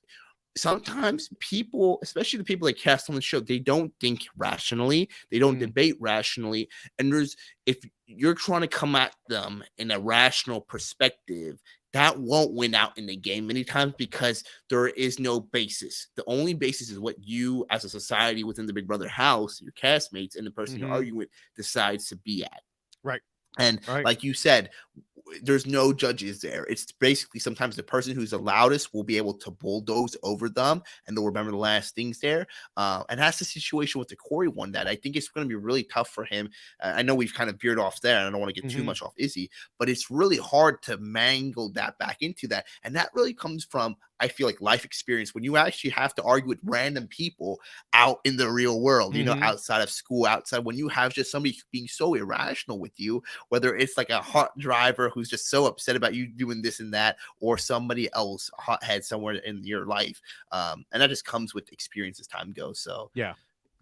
Speaker 2: Sometimes people, especially the people that cast on the show, they don't think rationally. They don't debate rationally. And if you're trying to come at them in a rational perspective, that won't win out in the game many times because there is no basis. The only basis is what you, as a society within the Big Brother house, your castmates, and the person you're arguing with decides to be at.
Speaker 1: Right.
Speaker 2: And like you said, there's no judges there. It's basically sometimes the person who's the loudest will be able to bulldoze over them, and they'll remember the last things there. And that's the situation with the Cory one that I think it's going to be really tough for him. I know we've kind of veered off there, and I don't want to get too much off Izzy, but it's really hard to mangle that back into that. And that really comes from, I feel like, life experience when you actually have to argue with random people out in the real world, you know, outside of school, outside when you have just somebody being so irrational with you, whether it's like a hot driver who's just so upset about you doing this and that, or somebody else hothead somewhere in your life. And that just comes with experience as time goes. So
Speaker 1: yeah.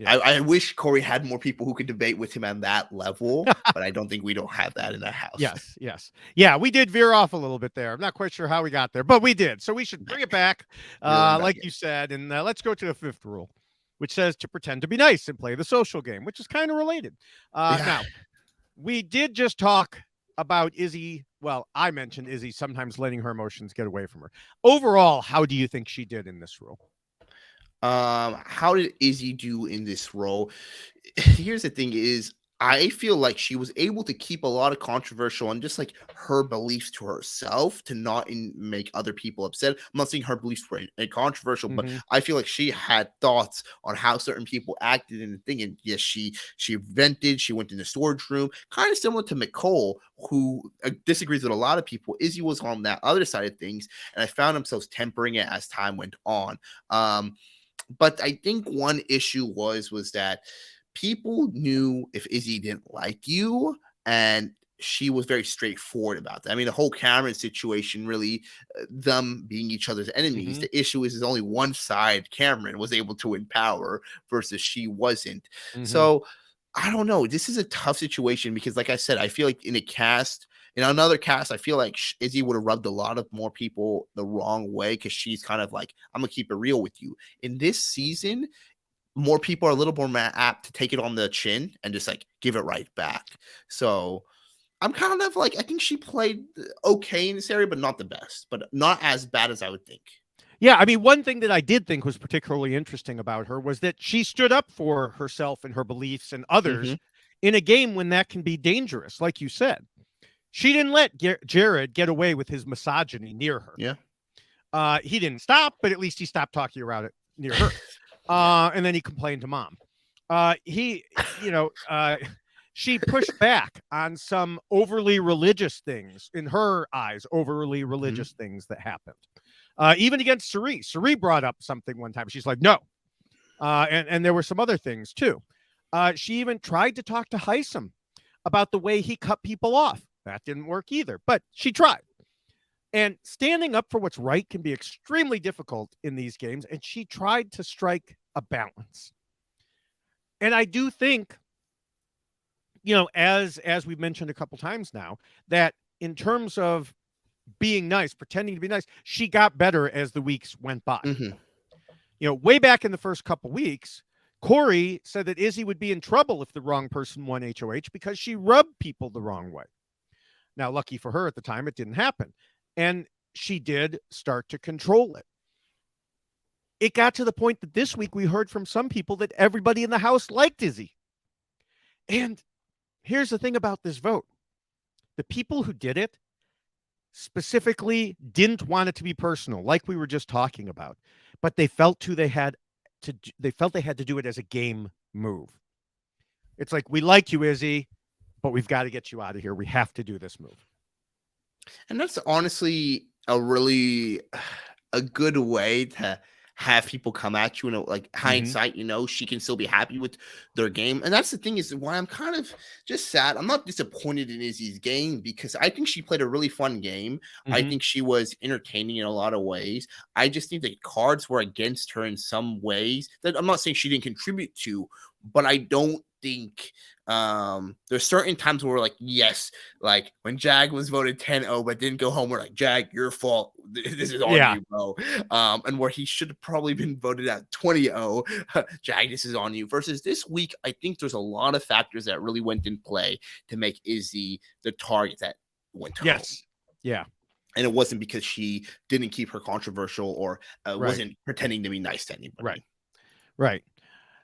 Speaker 2: I wish Cory had more people who could debate with him on that level, but I don't think we don't have that in that house.
Speaker 1: Yes. Yeah, we did veer off a little bit there. I'm not quite sure how we got there, but we did. So we should bring it back, like you said, and let's go to the fifth rule, which says to pretend to be nice and play the social game, which is kind of related. Now, we did just talk about Izzy. Well, I mentioned Izzy sometimes letting her emotions get away from her. Overall, how do you think she did in this role?
Speaker 2: How did Izzy do in this role? Here's the thing is, I feel like she was able to keep a lot of controversial and just like her beliefs to herself to not make other people upset. I'm not saying her beliefs were controversial, but I feel like she had thoughts on how certain people acted in the thing. And yes, she vented, she went in the storage room, kind of similar to Nicole, who disagrees with a lot of people. Izzy was on that other side of things, and I found themselves tempering it as time went on. But I think one issue was that people knew if Izzy didn't like you, and she was very straightforward about that. I mean, the whole Cameron situation, really, them being each other's enemies. The issue is only one side, Cameron, was able to win power versus she wasn't. So I don't know. This is a tough situation because, like I said, I feel like in another cast, I feel like Izzy would have rubbed a lot of more people the wrong way because she's kind of like, I'm going to keep it real with you. In this season, more people are a little more apt to take it on the chin and just like give it right back. So I'm kind of like, I think she played okay in this area, but not the best, but not as bad as I would think.
Speaker 1: Yeah, I mean, one thing that I did think was particularly interesting about her was that she stood up for herself and her beliefs and others in a game when that can be dangerous, like you said. She didn't let Jared get away with his misogyny near her.
Speaker 2: Yeah.
Speaker 1: He didn't stop, but at least he stopped talking about it near her. And then he complained to mom. She pushed back on some overly religious things, in her eyes, overly religious things that happened. Even against Cirie. Cirie brought up something one time. She's like, no. And there were some other things too. She even tried to talk to Heisem about the way he cut people off. That didn't work either, but she tried. And standing up for what's right can be extremely difficult in these games. And she tried to strike a balance. And I do think, you know, as we've mentioned a couple times now, that in terms of being nice, pretending to be nice, she got better as the weeks went by. You know, way back in the first couple weeks, Cory said that Izzy would be in trouble if the wrong person won HOH because she rubbed people the wrong way. Now, lucky for her at the time, it didn't happen. And she did start to control it. It got to the point that this week we heard from some people that everybody in the house liked Izzy. And here's the thing about this vote. The people who did it specifically didn't want it to be personal, like we were just talking about, but they felt they had to do it as a game move. It's like, we like you, Izzy, but we've got to get you out of here. We have to do this move.
Speaker 2: And that's honestly a really a good way to have people come at you in like hindsight, she can still be happy with their game. And that's the thing is why I'm kind of just sad. I'm not disappointed in Izzy's game because I think she played a really fun game. I think she was entertaining in a lot of ways. I just think the cards were against her in some ways that I'm not saying she didn't contribute to, but I don't think there's certain times where we're like, yes, like when Jag was voted 10-0 but didn't go home, we're like, Jag, your fault, this is on you, bro. And where he should have probably been voted out 20-0, Jag, this is on you. Versus this week, I think there's a lot of factors that really went in play to make Izzy the target that went home.
Speaker 1: Yeah.
Speaker 2: And it wasn't because she didn't keep her controversial or wasn't pretending to be nice to anybody.
Speaker 1: Right.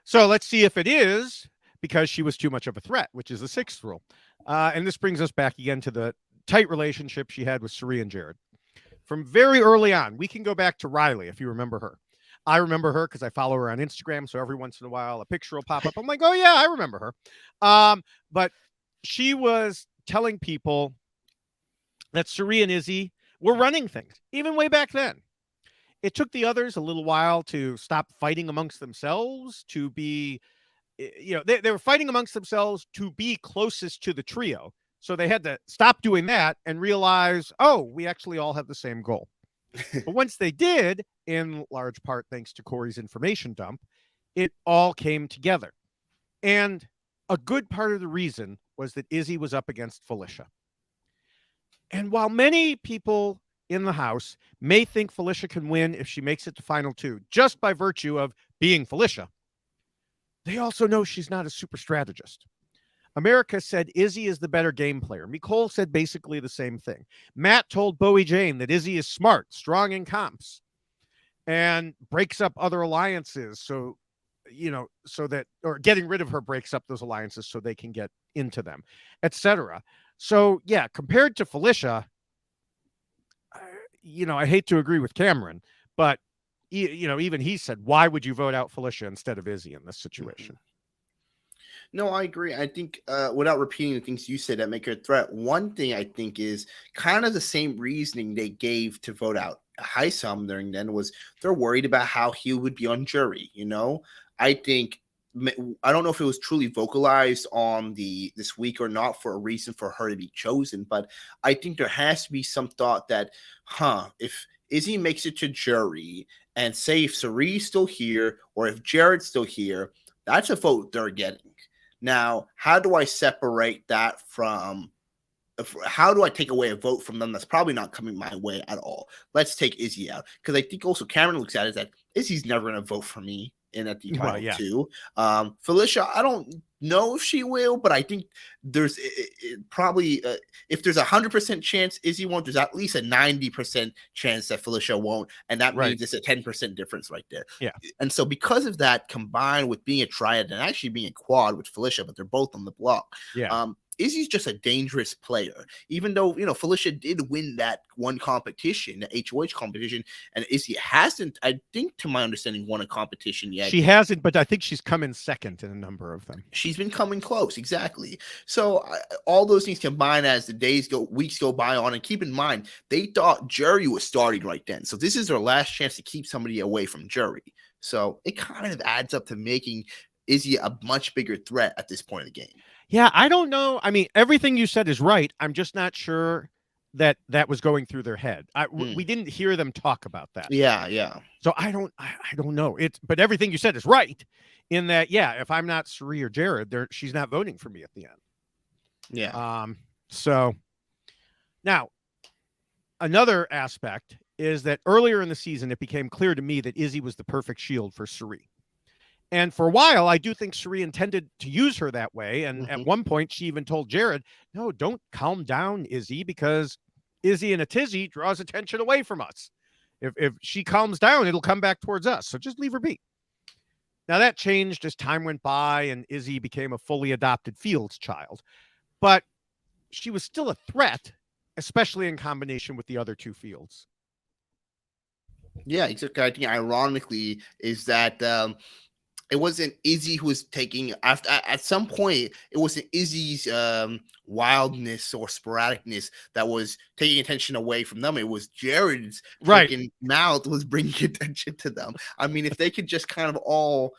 Speaker 1: So let's see if it is because she was too much of a threat, which is the 6th rule. And this brings us back again to the tight relationship she had with Cirie and Jared. From very early on, we can go back to Riley, if you remember her. I remember her because I follow her on Instagram, so every once in a while a picture will pop up. I'm like, oh, yeah, I remember her. But she was telling people that Cirie and Izzy were running things, even way back then. It took the others a little while to stop fighting amongst themselves, to be... they were fighting amongst themselves to be closest to the trio. So they had to stop doing that and realize, oh, we actually all have the same goal. But once they did, in large part thanks to Cory's information dump, it all came together. And a good part of the reason was that Izzy was up against Felicia. And while many people in the house may think Felicia can win if she makes it to final 2, just by virtue of being Felicia, they also know she's not a super strategist. America said Izzy is the better game player. Nicole said basically the same thing. Matt told Bowie Jane that Izzy is smart, strong in comps, and breaks up other alliances. So that, or getting rid of her breaks up those alliances so they can get into them, etc. So yeah, compared to Felicia, I hate to agree with Cameron, but even he said, why would you vote out Felicia instead of Izzy in this situation?
Speaker 2: No, I agree. I think without repeating the things you said that make her a threat, one thing I think is kind of the same reasoning they gave to vote out Heisam during then was they're worried about how he would be on jury. I think, I don't know if it was truly vocalized on this week or not for a reason for her to be chosen, but I think there has to be some thought that, if Izzy makes it to jury and say if Cirie's still here or if Jared's still here, that's a vote they're getting. Now, how do I separate that from, how do I take away a vote from them that's probably not coming my way at all? Let's take Izzy out. Because I think also Cameron looks at it as that Izzy's never going to vote for me in at the final 2. Felicia, I don't know if she will, but I think there's probably, if there's 100% chance Izzy won't, there's at least a 90% chance that Felicia won't. And that means it's a 10% difference right there.
Speaker 1: Yeah.
Speaker 2: And so because of that, combined with being a triad and actually being a quad with Felicia, but they're both on the block.
Speaker 1: Yeah.
Speaker 2: Izzy's just a dangerous player, even though, Felicia did win that one competition, the HOH competition, and Izzy hasn't, I think, to my understanding, won a competition yet.
Speaker 1: She hasn't, but I think she's come in second in a number of them.
Speaker 2: She's been coming close, exactly. So all those things combined as the weeks go by on, and keep in mind, they thought jury was starting right then. So this is their last chance to keep somebody away from jury. So it kind of adds up to making Izzy a much bigger threat at this point of the game.
Speaker 1: Yeah, I don't know. I mean, everything you said is right. I'm just not sure that was going through their head. We didn't hear them talk about that.
Speaker 2: Yeah.
Speaker 1: So I don't know. But everything you said is right in that, yeah, if I'm not Cirie or Jared, she's not voting for me at the end.
Speaker 2: Yeah.
Speaker 1: So now another aspect is that earlier in the season, it became clear to me that Izzy was the perfect shield for Cirie. And for a while, I do think Cirie intended to use her that way. And at one point, she even told Jared, no, don't calm down, Izzy, because Izzy in a tizzy draws attention away from us. If she calms down, it'll come back towards us. So just leave her be. Now, that changed as time went by and Izzy became a fully adopted Fields child. But she was still a threat, especially in combination with the other two Fields.
Speaker 2: Yeah, exactly. I think ironically is that it wasn't Izzy who was taking after at some point it wasn't Izzy's wildness or sporadicness that was taking attention away from them. It was Jared's
Speaker 1: Right.
Speaker 2: freaking mouth was bringing attention to them. I mean, if they could just kind of all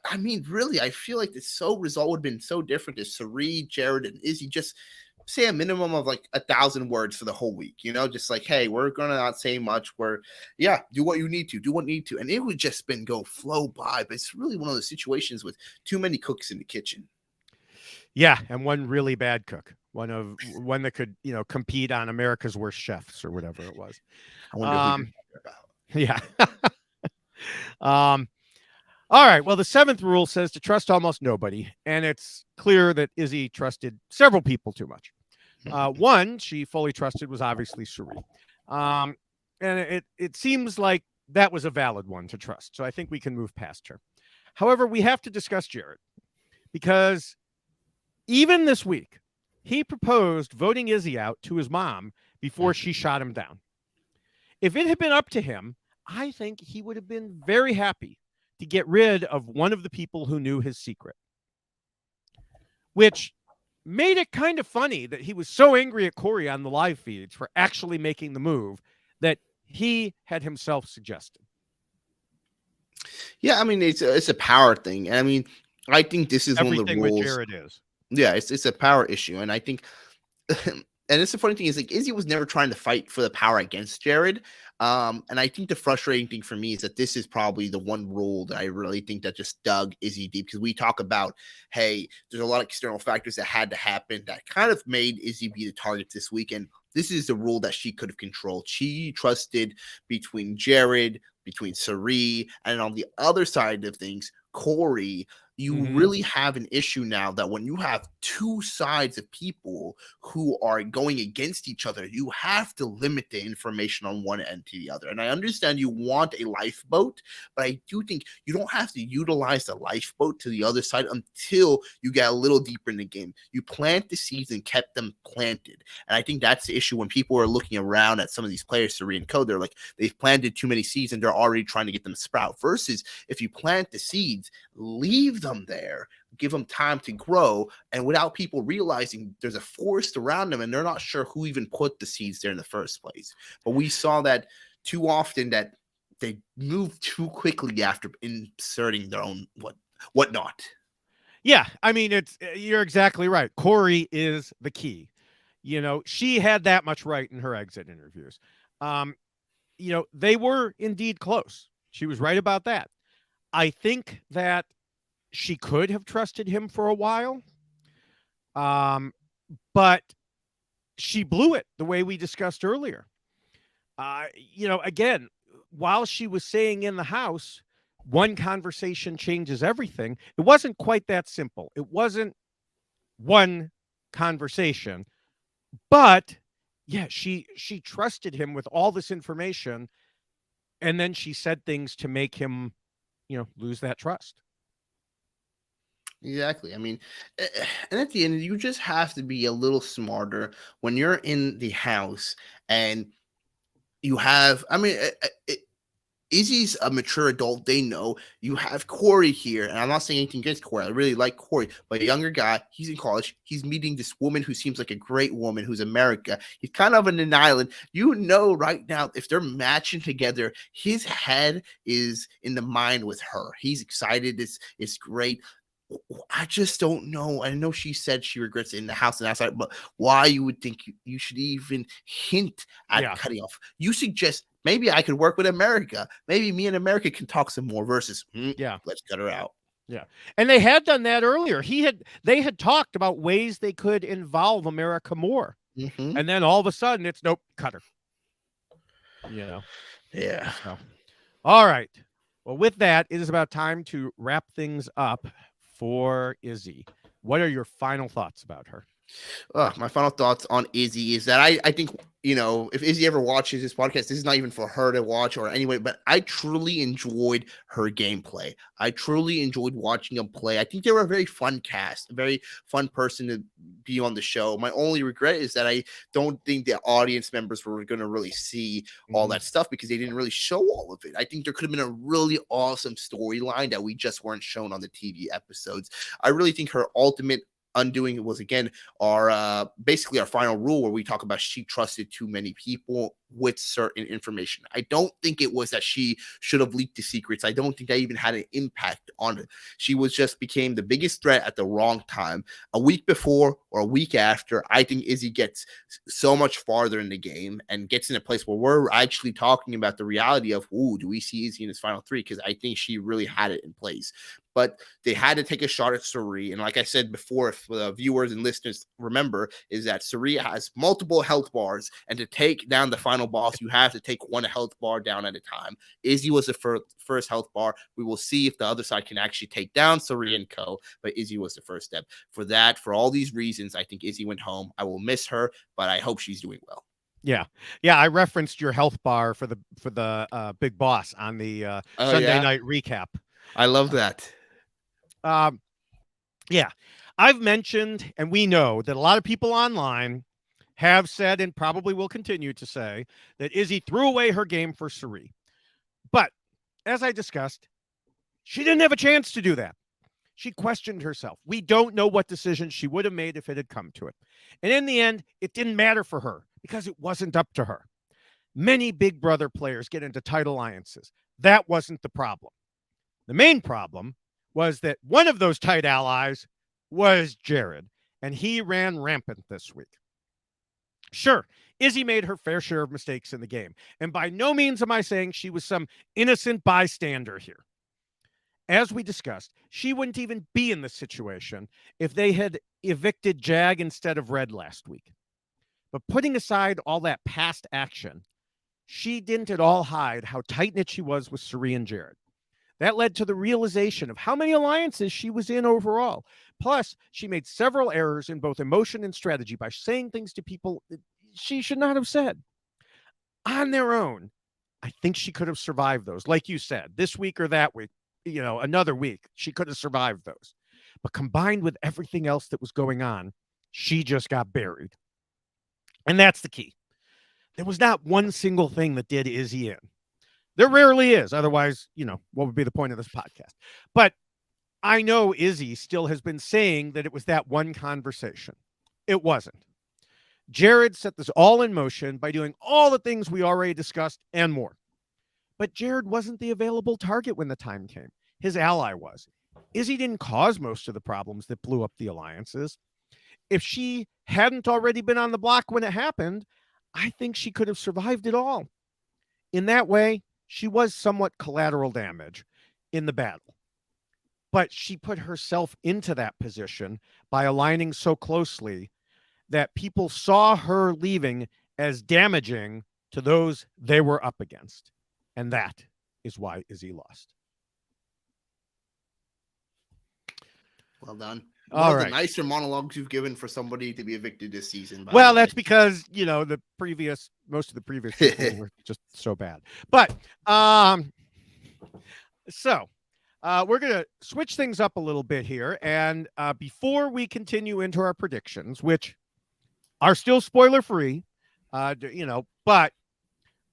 Speaker 2: I mean, really, I feel like this result would have been so different if Cirie, Jared, and Izzy just say a minimum of like 1,000 words for the whole week, just like, hey, we're gonna not say much. Do what you need to, do what you need to, and it would just go flow by. But it's really one of those situations with too many cooks in the kitchen.
Speaker 1: Yeah, and one really bad cook, one that could compete on America's Worst Chefs or whatever it was.
Speaker 2: I wonder who you're talking
Speaker 1: about. Yeah. All right. Well, the seventh rule says to trust almost nobody, and it's clear that Izzy trusted several people too much. One she fully trusted was obviously Cirie, and it seems like that was a valid one to trust. So I think we can move past her. However, we have to discuss Jared, because even this week he proposed voting Izzy out to his mom before she shot him down. If it had been up to him, I think he would have been very happy to get rid of one of the people who knew his secret, which made it kind of funny that he was so angry at Cory on the live feeds for actually making the move that he had himself suggested.
Speaker 2: Yeah, I mean, it's a power thing. And I mean, I think this is
Speaker 1: everything
Speaker 2: one of the rules.
Speaker 1: With Jared is.
Speaker 2: Yeah, it's a power issue. And I think and it's the funny thing is like Izzy was never trying to fight for the power against Jared. And I think the frustrating thing for me is that this is probably the one rule that I really think that just dug Izzy deep, because we talk about, hey, there's a lot of external factors that had to happen that kind of made Izzy be the target this weekend. This is the rule that she could have controlled. She trusted between Jared, between Cirie, and on the other side of things, Cory. You really have an issue now that when you have two sides of people who are going against each other, you have to limit the information on one end to the other. And I understand you want a lifeboat, but I do think you don't have to utilize the lifeboat to the other side until you get a little deeper in the game. You plant the seeds and kept them planted. And I think that's the issue when people are looking around at some of these players, Cirie and Co. They're like, they've planted too many seeds and they're already trying to get them to sprout. Versus if you plant the seeds, leave them there, give them time to grow, and without people realizing there's a forest around them and they're not sure who even put the seeds there in the first place. But we saw that too often, that they move too quickly after inserting their own whatnot.
Speaker 1: Yeah, I mean, you're exactly right. Cory is the key. She had that much right in her exit interviews. They were indeed close. She was right about that. I think that she could have trusted him for a while, but she blew it the way we discussed earlier. Again, while she was saying in the house, one conversation changes everything, it wasn't quite that simple. It wasn't one conversation, but yeah, she trusted him with all this information, and then she said things to make him lose that trust.
Speaker 2: Exactly. I mean, and at the end, you just have to be a little smarter when you're in the house and you have, I mean, Izzy's a mature adult. They know. You have Cory here, and I'm not saying anything against Cory. I really like Cory, but a younger guy. He's in college. He's meeting this woman who seems like a great woman, who's America. He's kind of on an island. Right now, if they're matching together, his head is in the mind with her. He's excited. It's great. I just don't know. I know she said she regrets it in the house and outside, but why you would think you should even hint at cutting off? You suggest maybe I could work with America. Maybe me and America can talk some more versus, let's cut her out.
Speaker 1: Yeah. And they had done that earlier. They had talked about ways they could involve America more. And then all of a sudden it's nope, cut her.
Speaker 2: Yeah.
Speaker 1: So, all right. Well, with that, it is about time to wrap things up for Izzy. What are your final thoughts about her?
Speaker 2: My final thoughts on Izzy is that I think, if Izzy ever watches this podcast, this is not even for her to watch or anyway, but I truly enjoyed her gameplay. I truly enjoyed watching them play. I think they were a very fun cast, a very fun person to be on the show. My only regret is that I don't think the audience members were going to really see all that stuff because they didn't really show all of it. I think there could have been a really awesome storyline that we just weren't shown on the TV episodes. I really think her ultimate undoing was, again, our basically our final rule, where we talk about she trusted too many people with certain information. I don't think it was that she should have leaked the secrets. I don't think that even had an impact on it. She was just became the biggest threat at the wrong time. A week before or a week after, I think Izzy gets so much farther in the game and gets in a place where we're actually talking about the reality of, do we see Izzy in his final three? Because I think she really had it in place. But they had to take a shot at Cirie. And like I said before, if the viewers and listeners remember, is that Cirie has multiple health bars. And to take down the final boss, you have to take one health bar down at a time. Izzy was the first health bar. We will see if the other side can actually take down Cirie and co. But Izzy was the first step. For all these reasons, I think Izzy went home. I will miss her, but I hope she's doing well.
Speaker 1: Yeah. I referenced your health bar for the big boss on the Sunday night recap.
Speaker 2: I love that.
Speaker 1: Yeah, I've mentioned, and we know that a lot of people online have said, and probably will continue to say, that Izzy threw away her game for Cirie. But as I discussed, she didn't have a chance to do that. She questioned herself. We don't know what decision she would have made if it had come to it. And in the end, it didn't matter for her because it wasn't up to her. Many Big Brother players get into tight alliances. That wasn't the problem. The main problem was that one of those tight allies was Jared, and he ran rampant this week. Sure, Izzy made her fair share of mistakes in the game, and by no means am I saying she was some innocent bystander here. As we discussed, she wouldn't even be in this situation if they had evicted Jag instead of Red last week. But putting aside all that past action, she didn't at all hide how tight-knit she was with Cirie and Jared. That led to the realization of how many alliances she was in overall. Plus, she made several errors in both emotion and strategy by saying things to people that she should not have said. On their own, I think she could have survived those. Like you said, this week or that week, another week, she could have survived those. But combined with everything else that was going on, she just got buried. And that's the key. There was not one single thing that did Izzy in. There rarely is. Otherwise, what would be the point of this podcast? But I know Izzy still has been saying that it was that one conversation. It wasn't. Jared set this all in motion by doing all the things we already discussed and more. But Jared wasn't the available target when the time came. His ally was. Izzy didn't cause most of the problems that blew up the alliances. If she hadn't already been on the block when it happened, I think she could have survived it all. In that way, she was somewhat collateral damage in the battle. But she put herself into that position by aligning so closely that people saw her leaving as damaging to those they were up against. And that is why Izzy lost.
Speaker 2: Well done.
Speaker 1: All
Speaker 2: One of
Speaker 1: right.
Speaker 2: the nicer monologues you've given for somebody to be evicted this season.
Speaker 1: Well, that's because, most of the previous people were just so bad. But, so we're going to switch things up a little bit here. And before we continue into our predictions, which are still spoiler free, but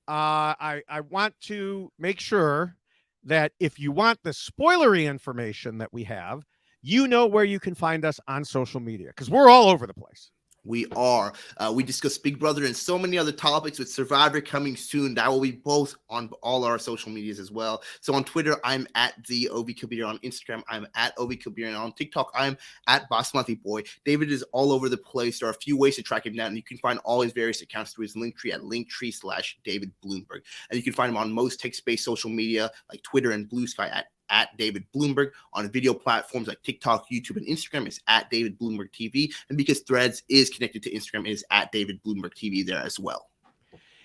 Speaker 1: I want to make sure that if you want the spoilery information that we have, you know where you can find us on social media, because we're all over the place.
Speaker 2: We are. We discuss Big Brother and so many other topics with Survivor coming soon. That will be both on all our social medias as well. So on Twitter, I'm at the Ovi Kabir. On Instagram, I'm at Ovi Kabir. And on TikTok, I'm at Basmati Boy. David is all over the place. There are a few ways to track him down. And you can find all his various accounts through his Linktree at Linktree/David Bloomberg. And you can find him on most text-based social media like Twitter and Blue Sky at David Bloomberg. On video platforms like TikTok, YouTube, and Instagram is at David Bloomberg TV. And because Threads is connected to Instagram, it is at David Bloomberg TV there as well.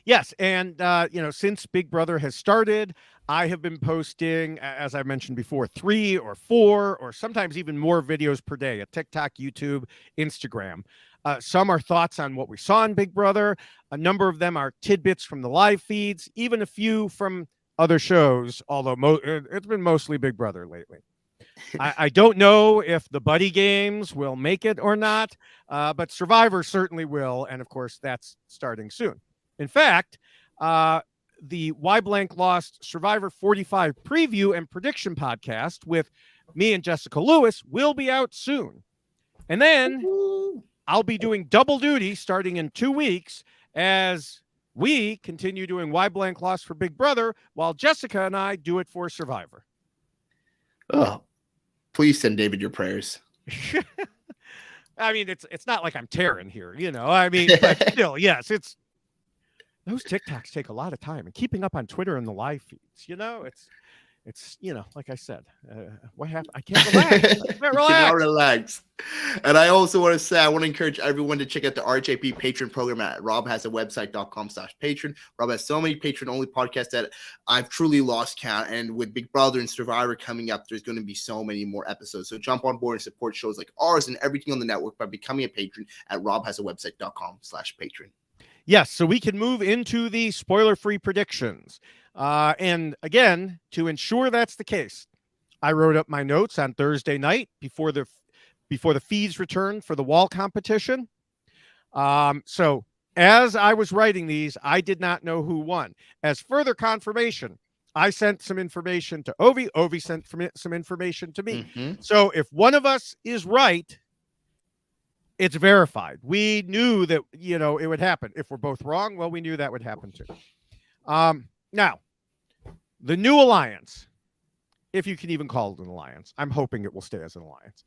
Speaker 1: Yes, and since Big Brother has started, I have been posting, as I mentioned before, 3 or 4 or sometimes even more videos per day at TikTok, YouTube, Instagram. Some are thoughts on what we saw in Big Brother. A number of them are tidbits from the live feeds, even a few from other shows, although it's been mostly Big Brother lately. I don't know if the buddy games will make it or not, but Survivor certainly will. And of course, that's starting soon. In fact, the Why Blank Lost Survivor 45 preview and prediction podcast with me and Jessica Lewis will be out soon. And then I'll be doing double duty starting in 2 weeks as we continue doing Why Blank Lost for Big Brother while Jessica and I do it for Survivor.
Speaker 2: Oh, please send David your prayers.
Speaker 1: I mean, it's not like I'm tearing here, I mean, but still, yes, those TikToks take a lot of time, and keeping up on Twitter and the live feeds, it's like I said, what happened? I can't relax.
Speaker 2: Cannot relax. And I also want to say, I want to encourage everyone to check out the RHAP Patron program at robhasawebsite.com/patron. Rob has so many patron-only podcasts that I've truly lost count. And with Big Brother and Survivor coming up, there's going to be so many more episodes. So jump on board and support shows like ours and everything on the network by becoming a patron at robhasawebsite.com/patron.
Speaker 1: Yes, so we can move into the spoiler-free predictions. And again, to ensure that's the case, I wrote up my notes on Thursday night before the feeds returned for the wall competition. So as I was writing these, I did not know who won. As further confirmation, I sent some information to Ovi. Ovi sent some information to me.
Speaker 2: Mm-hmm.
Speaker 1: So if one of us is right, it's verified. We knew that, it would happen. If we're both wrong, well, we knew that would happen too. Now, the new alliance, if you can even call it an alliance, I'm hoping it will stay as an alliance,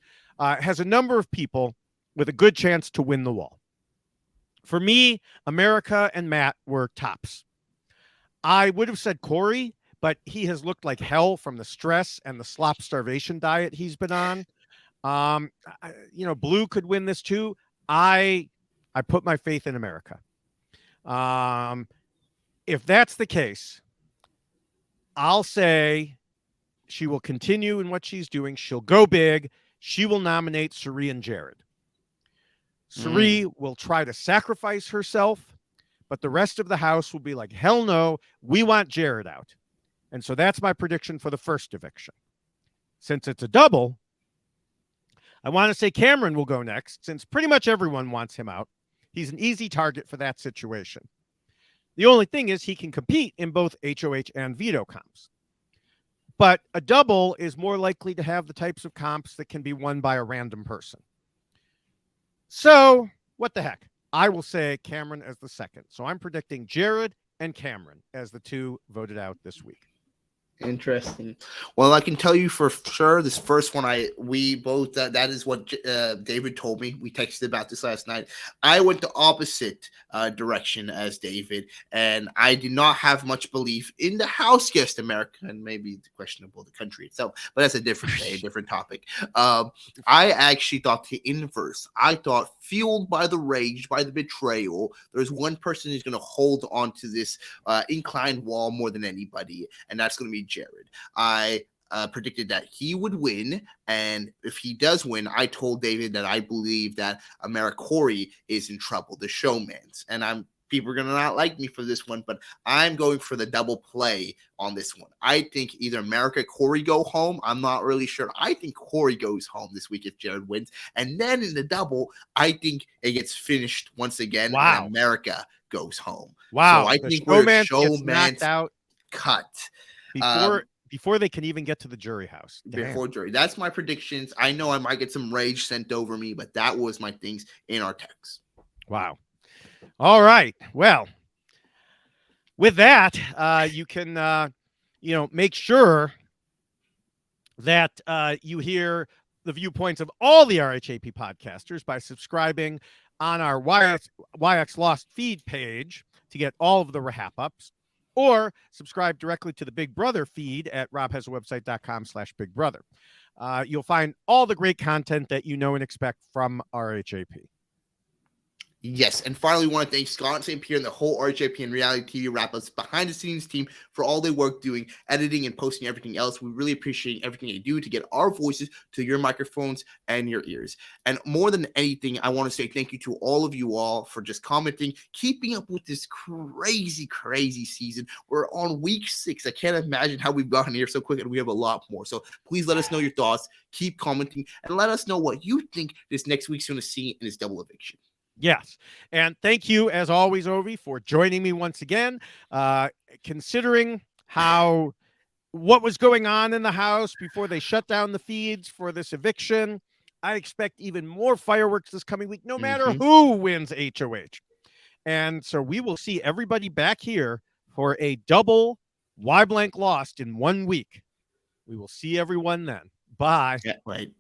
Speaker 1: has a number of people with a good chance to win the wall. For me, America and Matt were tops. I would have said Cory, but he has looked like hell from the stress and the slop starvation diet he's been on. Blue could win this too. I put my faith in America. If that's the case, I'll say she will continue in what she's doing. She'll go big. She will nominate Cirie and Jared. Cirie will try to sacrifice herself, but the rest of the house will be like, hell no, we want Jared out. And so that's my prediction for the first eviction. Since it's a double, I want to say Cameron will go next, since pretty much everyone wants him out. He's an easy target for that situation. The only thing is he can compete in both HOH and veto comps. But a double is more likely to have the types of comps that can be won by a random person. So, what the heck? I will say Cameron as the second. So I'm predicting Jared and Cameron as the two voted out this week.
Speaker 2: Interesting. Well, I can tell you for sure, this first one, we both that is what David told me. We texted about this last night. I went the opposite direction as David, and I did not have much belief in the house guest America, and maybe questionable the country itself, but that's a different day, a different topic. I actually thought the inverse. I thought, fueled by the rage, by the betrayal, there's one person who's going to hold on to this inclined wall more than anybody, and that's going to be Jared. I predicted that he would win, and if he does win, I told David that I believe that Cory is in trouble, the showman's, and people are going to not like me for this one, but I'm going for the double play on this one. I think either Cory go home. I'm not really sure. I think Cory goes home this week if Jared wins. And then in the double, I think it gets finished once again.
Speaker 1: Wow.
Speaker 2: And America goes home.
Speaker 1: Wow.
Speaker 2: So I think we're showman's
Speaker 1: out
Speaker 2: cut.
Speaker 1: Before they can even get to the jury house. Damn.
Speaker 2: Before jury. That's my predictions. I know I might get some rage sent over me, but that was my things in our text.
Speaker 1: Wow. All right. Well, with that, you can, make sure that you hear the viewpoints of all the RHAP podcasters by subscribing on our YX Lost feed page to get all of the RHAP ups, or subscribe directly to the Big Brother feed at robhasawebsite.com/Big Brother. You'll find all the great content that you know and expect from RHAP.
Speaker 2: Yes, and finally, we want to thank Scott St. Pierre and the whole RHAP and Reality TV Wrap Ups behind the scenes team for all their work doing editing and posting everything else. We really appreciate everything they do to get our voices to your microphones and your ears. And more than anything, I want to say thank you to all of you all for just commenting, keeping up with this crazy, crazy season. We're on week 6. I can't imagine how we've gotten here so quick, and we have a lot more. So please let us know your thoughts, keep commenting, and let us know what you think this next week's going to see in this double eviction.
Speaker 1: Yes. And thank you, as always, Ovi, for joining me once again. Considering what was going on in the house before they shut down the feeds for this eviction, I expect even more fireworks this coming week, no matter who wins HOH. And so we will see everybody back here for a double Why Blank Lost in 1 week. We will see everyone then. Bye.
Speaker 2: Yeah, right.